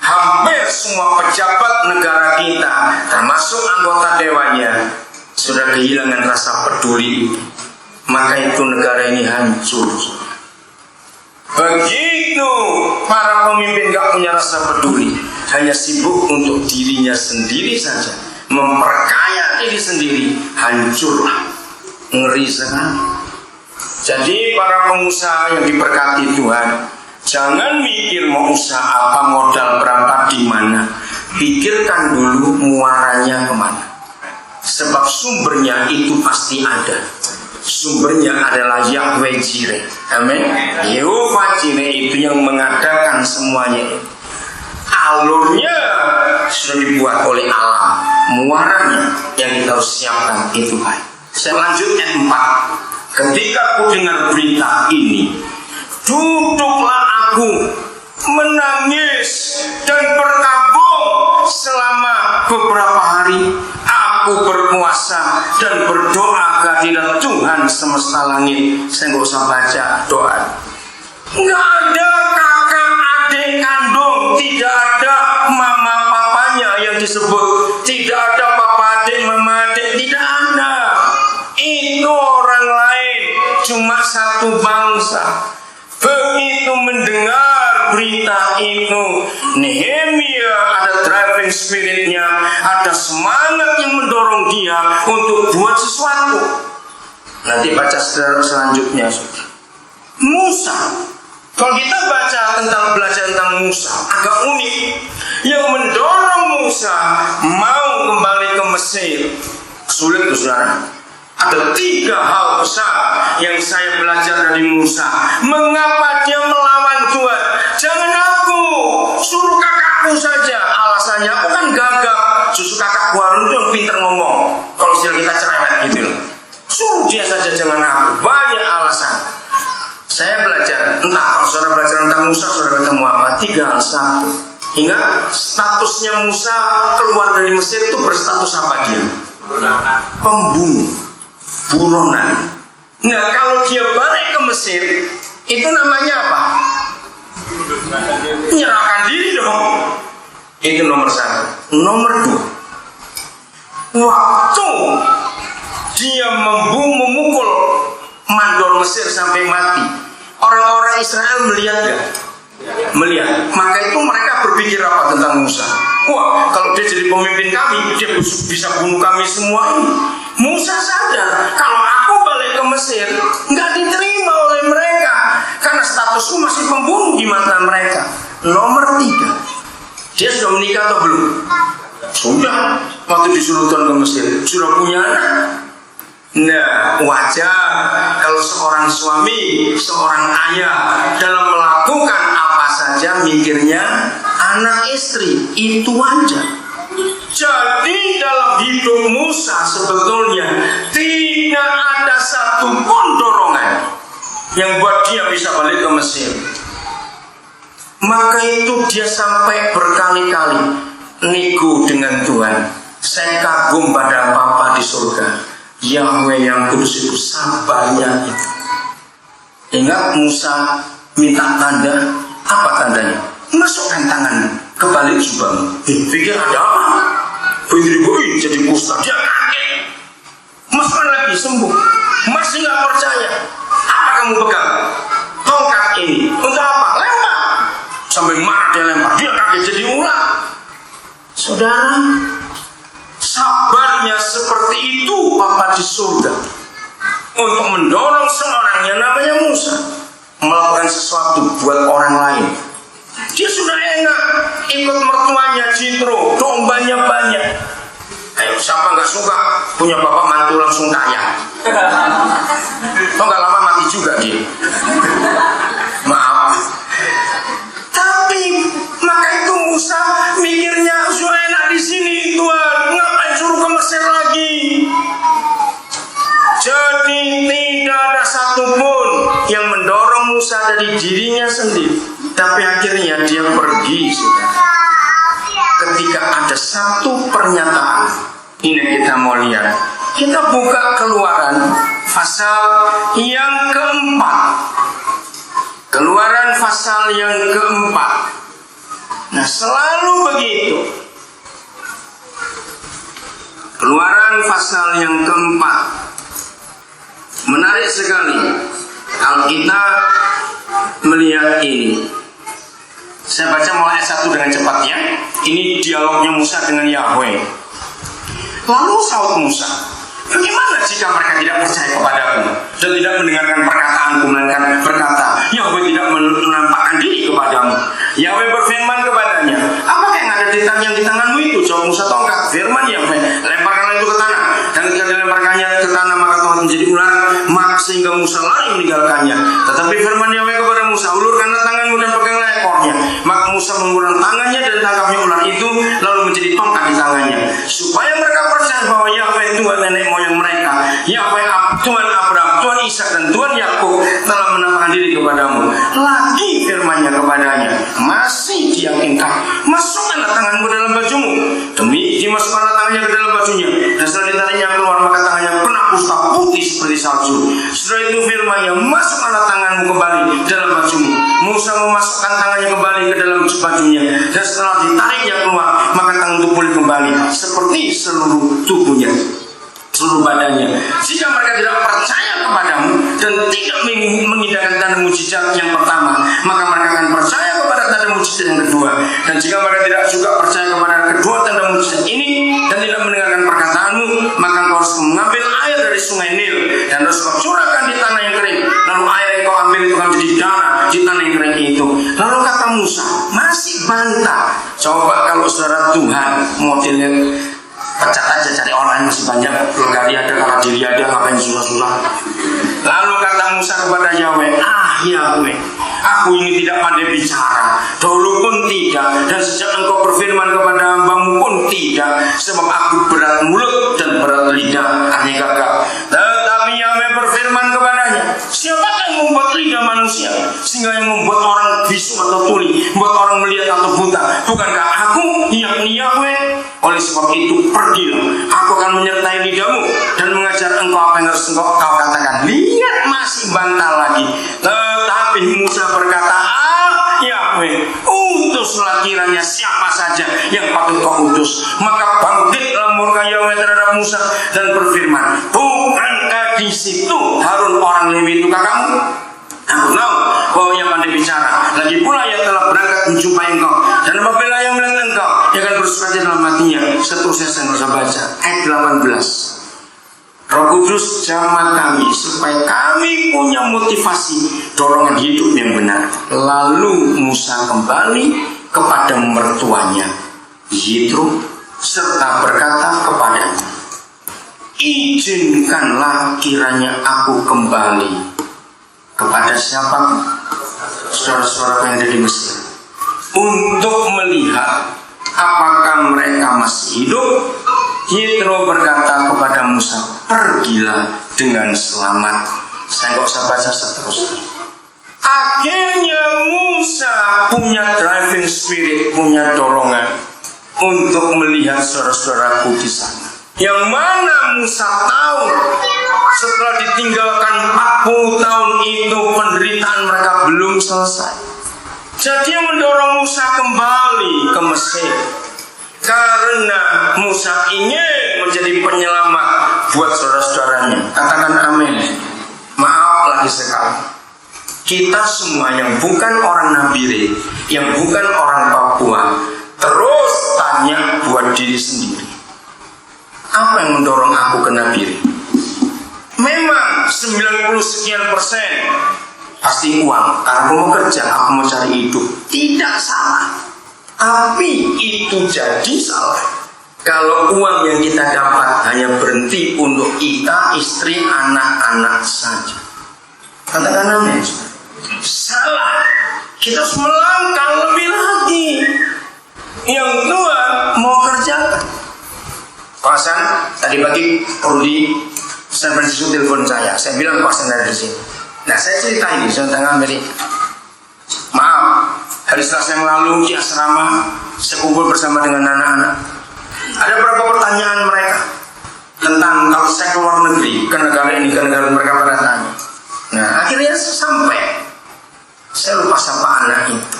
Hampir semua pejabat negara kita, termasuk anggota dewannya, sudah kehilangan rasa peduli itu. Maka itu negara ini hancur. Begitu para pemimpin gak punya rasa peduli, hanya sibuk untuk dirinya sendiri saja, memperkaya diri sendiri, hancurlah. Ngeri sekali. Jadi para pengusaha yang diberkati Tuhan, jangan mikir mau usaha apa, modal berapa, di mana. Pikirkan dulu muaranya kemana. Sebab sumbernya itu pasti ada. Sumbernya adalah Yahweh Jireh. Amin. Yehova Jireh itu yang mengadakan semuanya. Alurnya sudah dibuat oleh alam. Muaranya yang kita harus siapkan itu baik. Saya lanjut ayat 4. Ketika aku dengar berita ini, duduklah aku menangis dan berkabung selama beberapa hari aku berpuasa dan berdoa kehadirat Tuhan semesta langit. Saya nggak usah baca doa. Nggak ada kakak adik kandung, tidak ada mama papanya yang disebut, tidak ada papa adik mama adik, tidak ada. Itu orang lain, cuma satu bangsa. Begitu mendengar berita itu, Nehemia ada driving spiritnya, ada semangat yang mendorong dia untuk buat sesuatu. Nanti baca selanjutnya. Musa, kalau kita baca belajar tentang Musa, agak unik. Yang mendorong Musa mau kembali ke Mesir, sulit tuh saudara. Ada 3 hal besar yang saya belajar dari Musa. Mengapa dia melawan Tuhan? Jangan aku, suruh kakakku saja. Alasannya aku kan gagap. Justru kakak Harun itu yang pintar ngomong. Kalau istilah kita cerewet gitu loh. Suruh dia saja, jangan aku. Banyak alasan. Saya belajar, entah kalau saudara belajar tentang Musa, saudara ketemu apa? 3 hal. 1. Ingat, statusnya Musa keluar dari Mesir itu berstatus apa dia? Pembunuh. Buronan. Nah, kalau dia balik ke Mesir, itu namanya apa? Menyerahkan diri dong. Itu nomor 1. Nomor 2, waktu dia memukul mandor Mesir sampai mati, orang-orang Israel melihat gak? Melihat. Maka itu mereka berpikir apa tentang Musa? Wah, kalau dia jadi pemimpin kami, dia bisa bunuh kami semua ini. Musa sadar, kalau aku balik ke Mesir, nggak diterima oleh mereka, karena statusku masih pembunuh di mata mereka. Nomor 3, dia sudah menikah atau belum? Sudah, waktu disuruh Tuhan ke Mesir, sudah punya anak. Nah, wajar kalau seorang suami, seorang ayah dalam melakukan apa saja mikirnya anak istri, itu wajar. Jadi dalam hidup Musa sebetulnya tidak ada satupun dorongan yang buat dia bisa balik ke Mesir. Maka itu dia sampai berkali-kali nego dengan Tuhan. Saya kagum pada Bapa di surga, Yahweh yang kudus itu, sabarnya itu. Ingat Musa minta tanda, apa tandanya? Masukkan tangan ke balik jubahmu. Pikir ada apa? Begitu jadi kusta, dia kaget. Masukkan lagi, sembuh. Masih nggak percaya. Apa kamu pegang? Tongkat ini. Untuk apa? Lempar. Sampai marah dia lempar. Dia kaget jadi ular. Saudara, sabarnya seperti itu Bapa di surga untuk mendorong seorang yang namanya Musa melakukan sesuatu buat orang lain. Dia sudah enak ikut mertuanya Jitro, dombanya banyak. Ayo, siapa nggak suka punya bapak mantu langsung kaya? Toh nggak lama mati juga dia. Maaf. Tapi maka itu Musa mikirnya sudah enak di sini Tuhan, ngapain suruh ke Mesir lagi? Jadi tidak ada satupun yang mendorong Musa dari dirinya sendiri, tapi akhirnya dia pergi. Ketika ada satu pernyataan, ini kita mau lihat. Kita buka Keluaran pasal yang keempat. Keluaran pasal yang keempat. Nah, selalu begitu. Keluaran pasal yang keempat. Menarik sekali kalau kita melihat ini. Saya baca mulai ayat 1 dengan cepat ya. Ini dialognya Musa dengan Yahweh. Lalu saut Musa, bagaimana jika mereka tidak percaya kepadaku dan tidak mendengarkan perkataanku, melainkan berkata, Yahweh tidak menampakkan diri kepadamu. Yahweh berfirman kepadanya, apakah yang ada di tanganmu itu? Jawab Musa, tongkat. Firman Yahweh, lemparkanlah itu ke tanah. Dan ketika dilemparkannya ke tanah, maka Tuhan menjadi ular, maka sehingga Musa lari meninggalkannya. Tetapi firman Yahweh kepada Musa, ulurkanlah tanganmu dan peganglah ekornya. Maka Musa mengulurkan tangannya dan tangkapnya ular itu, lalu menjadi tongkat di tangannya, supaya mereka percaya menjelaskan bahwa Yahweh Tuhan nenek moyang mereka, Yahweh Tuhan Abraham, Tuhan Ishak dan Tuhan Yakub telah menampakkan diri kepadamu. Lagi firman-Nya kepadanya, masih diyakinkan, masukkanlah tanganmu dalam bajumu. Demi dimasukkanlah tangannya ke dalam bajunya, dan setelah ditariknya keluar, maka tangannya kena kusta putih seperti salju. Setelah itu firman-Nya, masukkanlah tanganmu kembali dalam bajumu. Musa memasukkan tangannya kembali ke dalam bajunya, dan setelah ditariknya keluar, maka tangan itu pulih kembali seperti seluruh tubuhnya, seluruh badannya. Jika mereka tidak percaya kepadamu dan tidak mengindahkan tanda mujizat yang pertama, maka mereka akan percaya kepada tanda mujizat yang kedua. Dan jika mereka tidak juga percaya kepada kedua tanda mujizat ini dan tidak mendengarkan perkataanmu, maka engkau harus mengambil air dari sungai Nil dan harus kau curahkan di tanah yang kering. Lalu air yang kau ambil itu akan menjadi darah di tanah yang kering itu. Lalu kata Musa, masih bantah. Coba kalau saudara Tuhan modelnya pecat aja, cari orang masih banyak, pelgari ada, kalau diri ada, ngapain susah-susah. Lalu kata Musa kepada Yahweh, Yahweh, aku ini tidak pandai bicara, dahulu pun tidak, dan sejak engkau berfirman kepada hambamu pun tidak, sebab aku berat mulut dan berat lidah, artinya gagal. Tetapi Yahweh berfirman kepadanya, siapakah yang membuat lidah manusia, sehingga yang membuat orang bisu atau tuli, membuat orang melihat atau buta? Bukankah aku, yakni Yahweh? Oleh sebab itu pergilah, aku akan menyertai lidahmu dan mengajar engkau apa yang harus engkau katakan. Lihat, masih bantah lagi. Tetapi Musa berkata, Yahweh, utuslah kiranya siapa saja yang patut kau utus. Maka bangkitlah murka Yahweh terhadap Musa dan berfirman, bukankah di situ Harun orang Lewi itu kakakmu? Aku tahu bahwa ia pandai bicara. Lagi pula ia telah berangkat menjumpai engkau, dan apabila ia melihat engkau, ia akan bersuka dalam hatinya. Seterusnya saya bisa baca ayat 18. Roh Kudus jamah kami supaya kami punya motivasi dorongan hidup yang benar. Lalu Musa kembali kepada mertuanya Yitro serta berkata kepadanya, izinkanlah kiranya aku kembali kepada siapa? Saudara-saudara yang ada di Mesir, untuk melihat apakah mereka masih hidup. Yitro berkata kepada Musa, pergilah dengan selamat. Saya nggak usah baca seterusnya. Akhirnya Musa punya driving spirit, punya dorongan untuk melihat saudara-saudaraku di sana. Yang mana Musa tahu setelah ditinggalkan 40 tahun itu penderitaan mereka belum selesai. Jadi yang mendorong Musa kembali ke Mesir karena Musa ingin menjadi penyelamat buat saudara-saudaranya. Katakan amin. Maaf lagi sekali, kita semua yang bukan orang Nabire, yang bukan orang Papua, terus tanya buat diri sendiri, apa yang mendorong aku ke Nabire? Memang 90 sekian persen pasti uang, karena aku mau kerja, aku mau cari hidup. Tidak salah, tapi itu jadi salah kalau uang yang kita dapat hanya berhenti untuk kita, istri, anak-anak saja. Katakan amin. Salah. Kita harus melangkah lebih lagi. Yang Tuhan mau kerjakan. Pak Hasan, tadi pagi Rudi San Francisco telepon saya bilang Pak Hasan ada di sini. Nah, saya cerita ini, saya tengah Amerika. Maaf, hari Selasa yang lalu di asrama saya kumpul bersama dengan anak-anak. Ada beberapa pertanyaan mereka tentang kalau saya keluar negeri, ke negara ini, ke negara mereka pada tanya. Nah, akhirnya saya lupa siapa anak itu.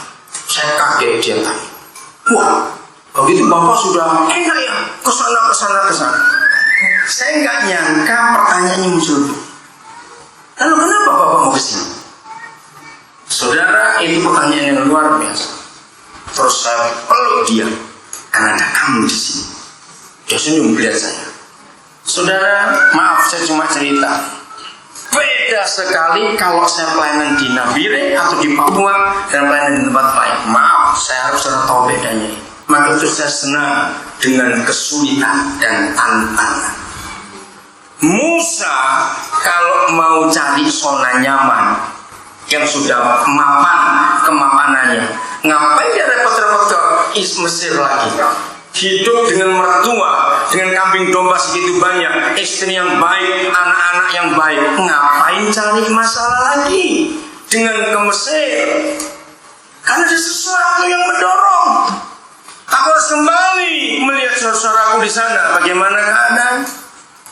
Saya kaget, dia tanya, wah, begitu Bapak sudah enak ya, kesana. Saya nggak nyangka pertanyaannya muncul. Lalu kenapa Bapak mau kesini? Saudara, itu pertanyaan yang luar biasa. Terus saya peluk dia, karena ada kamu di sini. Dia senyum melihat saya. Saudara, maaf saya cuma cerita. Beda sekali kalau saya pelayanan di Nabire atau di Papua dan pelayanan di tempat lain. Maaf, saya harus tahu bedanya. Maka itu saya senang dengan kesulitan dan tantangan. Musa kalau mau cari zona nyaman yang sudah mapan kemapanannya, ngapain dia repot-repot ke Mesir lagi? Hidup dengan mertua dengan kambing domba segitu banyak, istri yang baik, anak-anak yang baik, ngapain cari masalah lagi dengan ke Mesir? Karena ada sesuatu yang mendorong. Aku harus kembali melihat saudaraku di sana, bagaimana keadaan.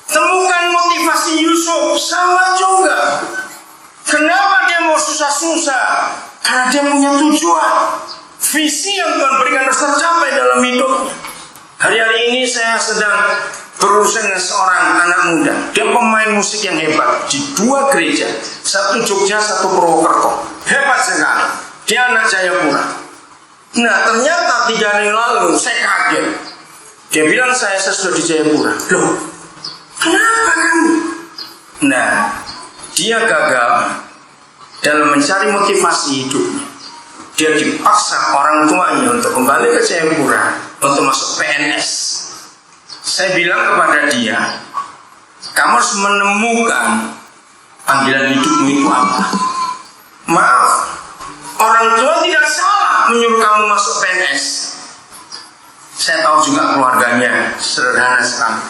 Temukan motivasi Yusuf, sama juga. Kenapa dia mau susah-susah? Karena dia punya tujuan, visi yang Tuhan berikan harus tercapai dalam hidup. Hari-hari ini saya sedang berurusan dengan seorang anak muda. Dia pemain musik yang hebat di 2 gereja, satu Jogja, satu Purwokerto. Hebat sekali. Dia anak Jayapura. Nah, ternyata 3 hari lalu saya kaget. Dia bilang saya sudah di Jayapura. Loh, kenapa kamu? Nah, dia gagal dalam mencari motivasi hidupnya. Dia dipaksa orang tuanya untuk kembali ke Jayapura untuk masuk PNS. Saya bilang kepada dia, kamu harus menemukan panggilan hidupmu itu apa. Maaf, orang tua tidak salah menyuruh kamu masuk PNS. Saya tahu juga keluarganya sederhana sekali,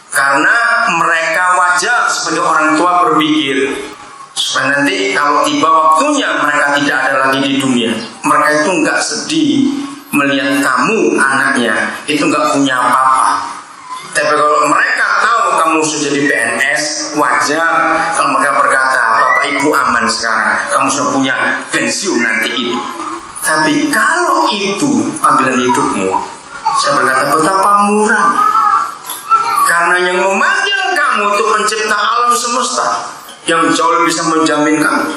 karena mereka wajar sebagai orang tua berpikir supaya nanti kalau tiba waktunya mereka tidak ada lagi di dunia, mereka itu nggak sedih melihat kamu anaknya itu nggak punya apa-apa. Tapi kalau mereka tahu kamu sudah jadi PNS, wajar kalau mereka berkata, bapak ibu aman sekarang, kamu sudah punya pensiun nanti itu. Tapi kalau itu panggilan hidupmu, saya berkata betapa murah. Karena yang memanggil kamu itu pencipta alam semesta, yang jauh lebih bisa menjamin kamu.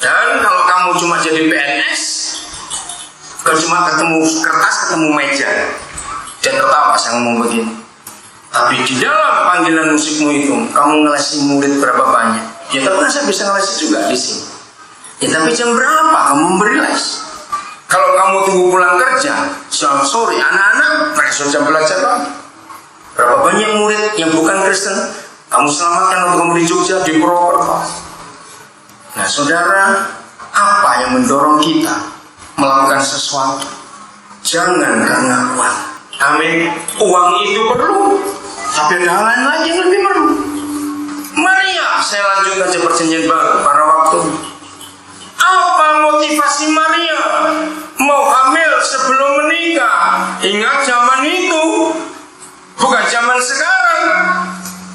Dan kalau kamu cuma jadi PNS, kalau cuma ketemu kertas, ketemu meja, dia tertawa saya ngomong begini. Tapi di dalam panggilan musikmu itu, kamu ngelesi murid berapa banyak? Ya tapi saya bisa ngelesi juga di sini. Ya tapi jam berapa kamu memberi les? Kalau kamu tunggu pulang kerja, sore anak-anak mereka sudah jam belajar lagi. Berapa banyak murid yang bukan Kristen kamu selamatkan untuk kamu di Jogja, di Purwokerto. Nah saudara, apa yang mendorong kita melakukan sesuatu? Jangan karena uang. Amin. Uang itu perlu, tapi ada hal lain lagi yang lebih perlu. Maria, saya lanjutkan ke perjanjian baru pada waktu. Apa motivasi Maria mau hamil sebelum menikah? Ingat zaman itu, bukan zaman sekarang.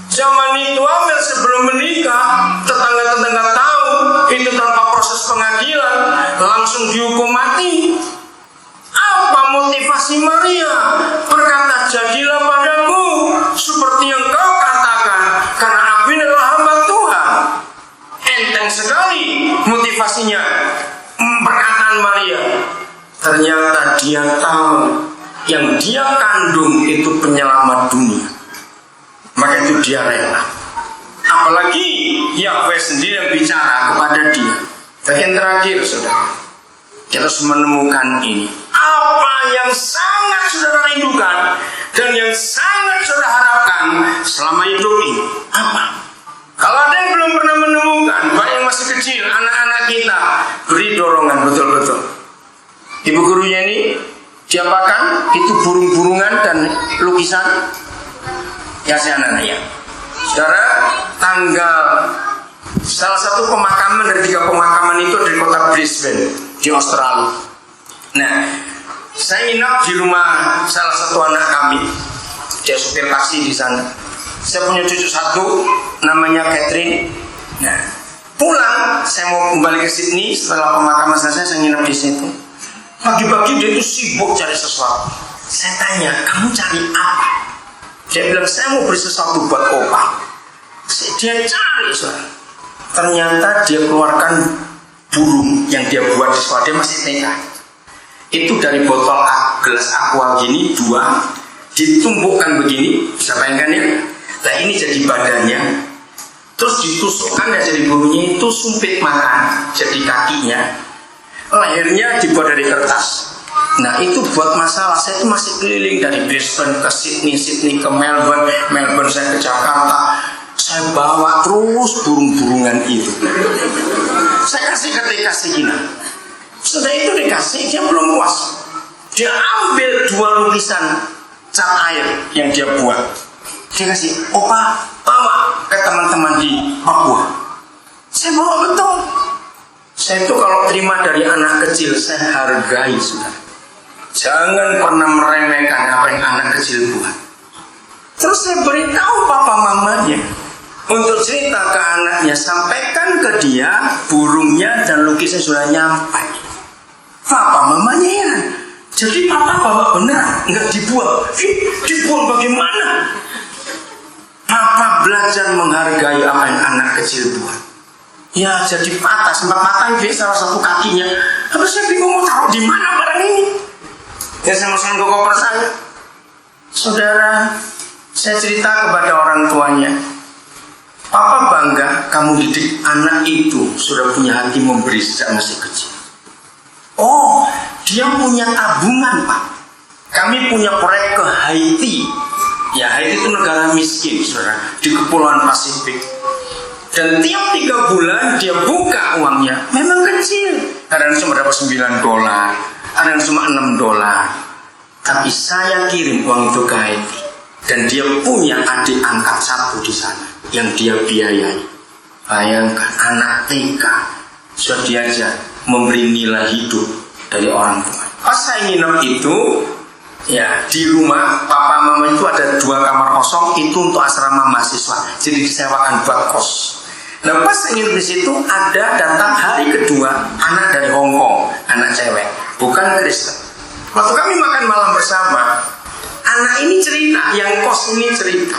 Zaman itu hamil sebelum menikah, tetangga-tetangga tahu, itu tanpa proses pengadilan, langsung dihukum mati. Apa motivasi Maria? Berkata, jadilah padaku seperti yang kau katakan, karena aku adalah hamba Tuhan. Enteng sekali motivasinya, perkataan Maria. Ternyata dia tahu yang dia kandung itu penyelamat dunia. Maka itu dia rela. Apalagi Yahweh sendiri yang bicara kepada dia. Bagian terakhir saudara, kita harus menemukan ini. Apa yang sangat saudara rindukan dan yang sangat saudara harapkan selama hidup ini? Apa? Kalau ada yang belum pernah menemukan, baik yang masih kecil, anak-anak kita, beri dorongan betul-betul. Ibu gurunya ini diapakan? Itu burung-burungan dan lukisan. Ya saya anak-anak ya. Saudara, tanggal salah satu pemakaman dari 3 pemakaman itu dari kota Brisbane di Australia. Nah, saya nginap di rumah salah satu anak kami. Dia supir taksi di sana. Saya punya cucu satu, namanya Catherine. Nah, pulang saya mau kembali ke Sydney setelah pemakaman selesai, saya nginap di situ. Pagi-pagi dia itu sibuk cari sesuatu. Saya tanya, kamu cari apa? Dia bilang, saya mau beli sesuatu buat opa. Dia cari, saudara. Ternyata dia keluarkan burung yang dia buat di sekolah. Dia masih TK. Itu dari botol gelas aqua gini, 2, ditumpukkan begini, bisa bayangkan ya. Nah ini jadi badannya, terus ditusukkan ya jadi burungnya itu sumpit makan, jadi kakinya, lehernya dibuat dari kertas. Nah itu buat masalah, saya itu masih keliling dari Brisbane ke Sydney, Sydney ke Melbourne, Melbourne saya ke Jakarta. Saya bawa terus burung-burungan itu. Saya kasih ke TK segini. Setelah itu dikasih, dia belum puas. Dia ambil 2 lukisan cat air yang dia buat. Dia kasih opa, bawa ke teman-teman di Papua. Saya bawa betul. Saya itu kalau terima dari anak kecil, saya hargai, saudara. Jangan pernah meremehkan apa yang anak kecil buat. Terus saya beritahu papa mamanya untuk cerita ke anaknya, sampaikan ke dia burungnya dan lukisnya sudah nyampe. Papa mamanya heran. Jadi papa bawa benar, nggak dibuang. Dibuang bagaimana? Papa belajar menghargai apa yang anak kecil buat. Ya jadi patah, sempat patah salah satu kakinya. Tapi saya bingung mau taruh di mana barang ini. Ya saya masukin ke koper saya. Saudara, saya cerita kepada orang tuanya. Papa bangga kamu didik anak itu sudah punya hati memberi sejak masih kecil. Oh, dia punya tabungan, Pak. Kami punya proyek ke Haiti. Ya, Haiti itu negara miskin, saudara, di Kepulauan Pasifik. Dan tiap 3 bulan dia buka uangnya. Memang kecil. Kadang cuma dapat $9, kadang cuma $6. Tapi saya kirim uang itu ke Haiti. Dan dia punya adik angkat 1 di sana yang dia biayai. Bayangkan, anak TK sudah diajar memberi nilai hidup dari orang tua. Pas saya nginep itu, ya di rumah papa mama itu ada 2 kamar kosong, itu untuk asrama mahasiswa, jadi disewakan buat kos. Nah pas saya nginep di situ, ada datang hari kedua anak dari Hong Kong, anak cewek, bukan Kristen. Waktu kami makan malam bersama, anak ini cerita, yang kos ini cerita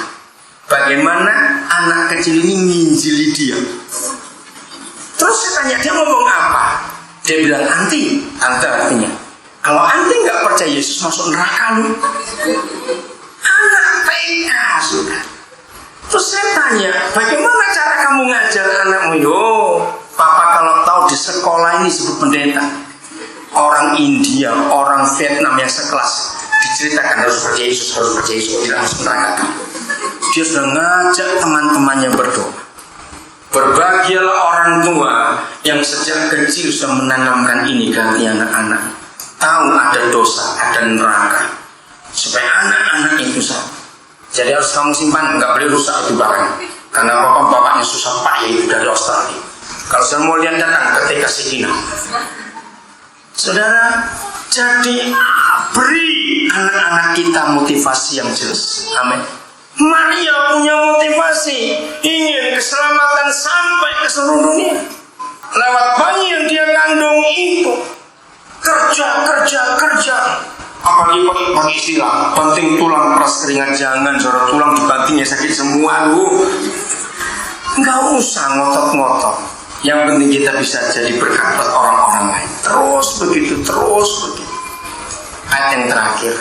bagaimana anak kecil ini nginjili dia. Terus saya tanya, dia ngomong apa? Dia bilang, anti, tante artinya, kalau anti nggak percaya Yesus masuk neraka lu. Anak TK sudah. Terus saya tanya, bagaimana cara kamu ngajar anakmu? Yo, papa kalau tahu di sekolah ini sebut pendeta, orang India, orang Vietnam yang sekelas, diceritakan harus percaya Yesus, tidak masuk neraka. Dia sudah ngajak teman-temannya berdoa. Berbahagialah orang tua yang sejak kecil sudah menanamkan ini ke hati anak-anak. Tahu ada dosa, ada neraka, supaya anak-anak itu sama. Jadi harus kamu simpan, nggak boleh rusak itu barang. Karena bapak-bapaknya susah payah itu dari Australia. Kalau saya mau lihat datang ketika Sikina. Saudara, jadi beri anak-anak kita motivasi yang jelas. Amin. Maria punya motivasi, ingin keselamatan sampai ke seluruh dunia. Lewat bayi yang dia kandung itu, kerja. Apalagi pakai istilah banting tulang peras keringat, jangan saudara, tulang dibantingnya sakit semua lu. Nggak usah ngotot-ngotot. Yang penting kita bisa jadi berkat buat orang-orang lain. Terus begitu. Ayat yang terakhir.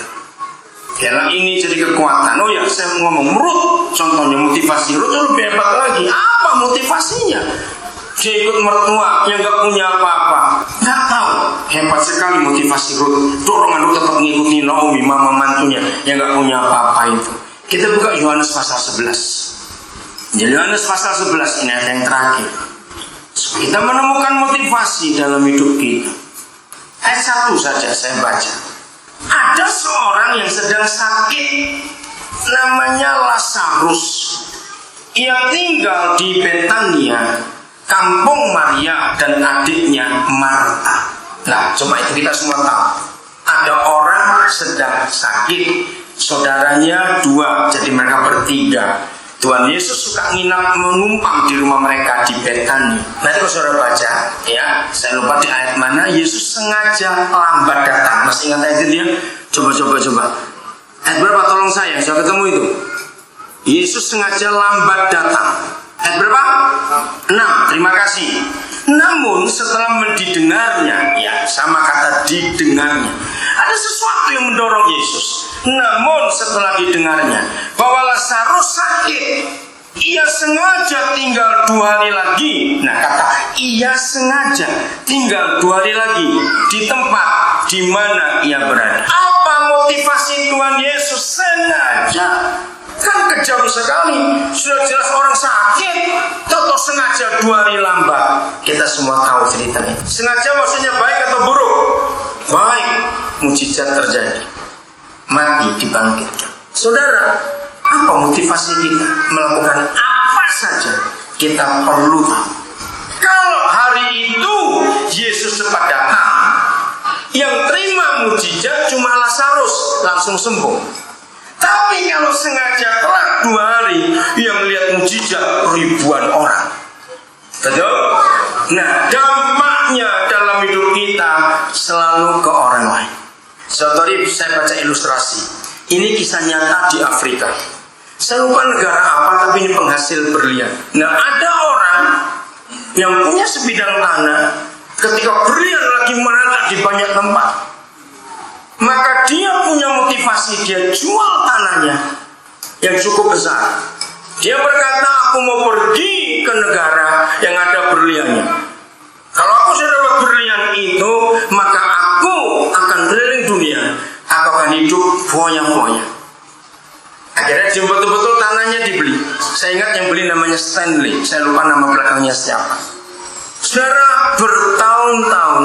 Karena ini jadi kekuatan. Oh ya, saya ngomong Ruth, contohnya motivasi Ruth lebih hebat lagi. Apa motivasinya? Dia ikut mertua yang gak punya apa-apa, gak tahu. Hebat sekali motivasi Ruth. Dorongan Ruth tetap mengikuti Naomi, mama mantunya yang gak punya apa-apa itu. Kita buka Yohanes pasal 11. Jadi Yohanes pasal 11 ini ayat yang terakhir. Kita menemukan motivasi dalam hidup kita. Ayat 1 saja saya baca. Ada seorang yang sedang sakit, namanya Lazarus. Ia tinggal di Betania, kampung Maria dan adiknya Marta. Nah, cuma itu kita semua tahu. Ada orang sedang sakit, saudaranya 2, jadi mereka bertiga. Tuhan Yesus suka nginap menumpang di rumah mereka di Betania. Nanti kalau saudara baca, ya, saya lupa di ayat mana, Yesus sengaja lambat datang. Masih ingat ayat itu dia? Coba. Ayat berapa? Tolong saya ketemu itu. Yesus sengaja lambat datang. Ayat berapa? 6. Terima kasih. Namun setelah mendidengarnya, ya sama kata didengarnya, ada sesuatu yang mendorong Yesus. Namun setelah didengarnya bahwa Lazarus sakit, ia sengaja tinggal 2 hari lagi. Nah, kata ia sengaja tinggal 2 hari lagi di tempat di mana ia berada. Apa motivasi Tuhan Yesus sengaja? Kan kejam sekali. Sudah jelas orang sakit, atau sengaja 2 hari lambat. Kita semua tahu ceritanya. Sengaja maksudnya baik atau buruk? Baik. Mujizat terjadi, mati dibangkitkan. Saudara, apa motivasi kita melakukan apa saja? Kita perlu tahu. Kalau hari itu Yesus sempat datang, yang terima mujizat cuma Lazarus, langsung sembuh. Tapi kalau sengaja kelak 2 hari, yang lihat mujizat ribuan orang. Betul? Nah, dampaknya dalam hidup kita selalu ke orang lain. Sorry, saya baca ilustrasi. Ini kisah nyata di Afrika. Saya lupa negara apa, tapi ini penghasil berlian. Nah, ada orang yang punya sebidang tanah, ketika berlian lagi merata di banyak tempat, maka dia punya motivasi, dia jual tanahnya yang cukup besar. Dia berkata, aku mau pergi ke negara yang ada berliannya. Kalau aku sudah dapat berlian itu, maka aku akan keliling dunia. Aku akan hidup foya-foya. Akhirnya dia betul-betul tanahnya dibeli. Saya ingat yang beli namanya Stanley. Saya lupa nama belakangnya siapa. Saudara, bertahun-tahun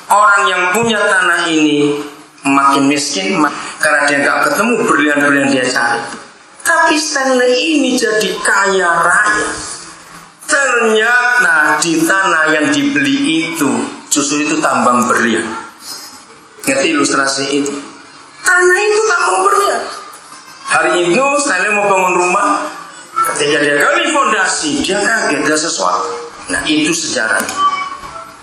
orang yang punya tanah ini makin miskin karena dia nggak ketemu berlian-berlian dia cari. Tapi Stanley ini jadi kaya raya. Ternyata di tanah yang dibeli itu justru itu tambang berlian. Ngerti ilustrasi itu? Tanah itu tambang berlian. Hari itu Stanley mau bangun rumah. Ketika dia gali fondasi, dia kaget ada sesuatu. Nah, itu sejarahnya.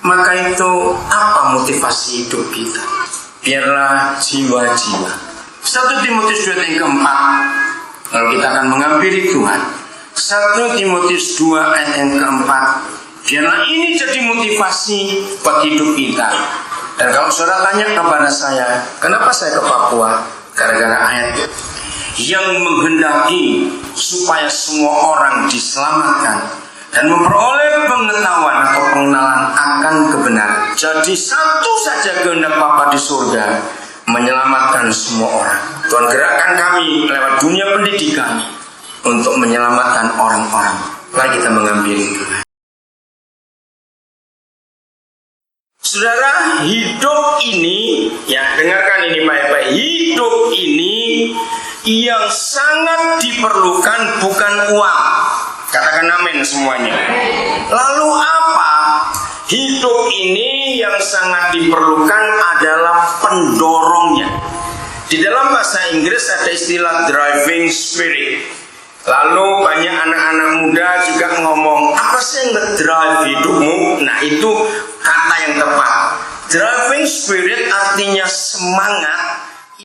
Maka itu apa motivasi hidup kita? Biarlah jiwa-jiwa. 1 Timotius 2 ayat 4. Lalu kita akan menghampiri Tuhan. 1 Timotius 2 ayat yang keempat. Biarlah ini jadi motivasi buat hidup kita. Dan kalau saudara tanya kepada saya, kenapa saya ke Papua? Gara-gara ayat yang menghendaki supaya semua orang diselamatkan dan memperoleh pengetahuan atau pengenalan akan kebenaran. Jadi satu saja kehendak Bapa di surga, menyelamatkan semua orang. Tuhan gerakkan kami lewat dunia pendidikan untuk menyelamatkan orang-orang. Mari kita mengambil Tuhan. Saudara, hidup ini, ya dengarkan ini baik-baik. Hidup ini yang sangat diperlukan bukan uang. Katakan amin semuanya. Lalu apa? Hidup ini yang sangat diperlukan adalah pendorongnya. Di dalam bahasa Inggris ada istilah driving spirit. Lalu banyak anak-anak muda juga ngomong, apa sih yang nge-drive hidupmu? Nah, itu kata yang tepat. Driving spirit artinya semangat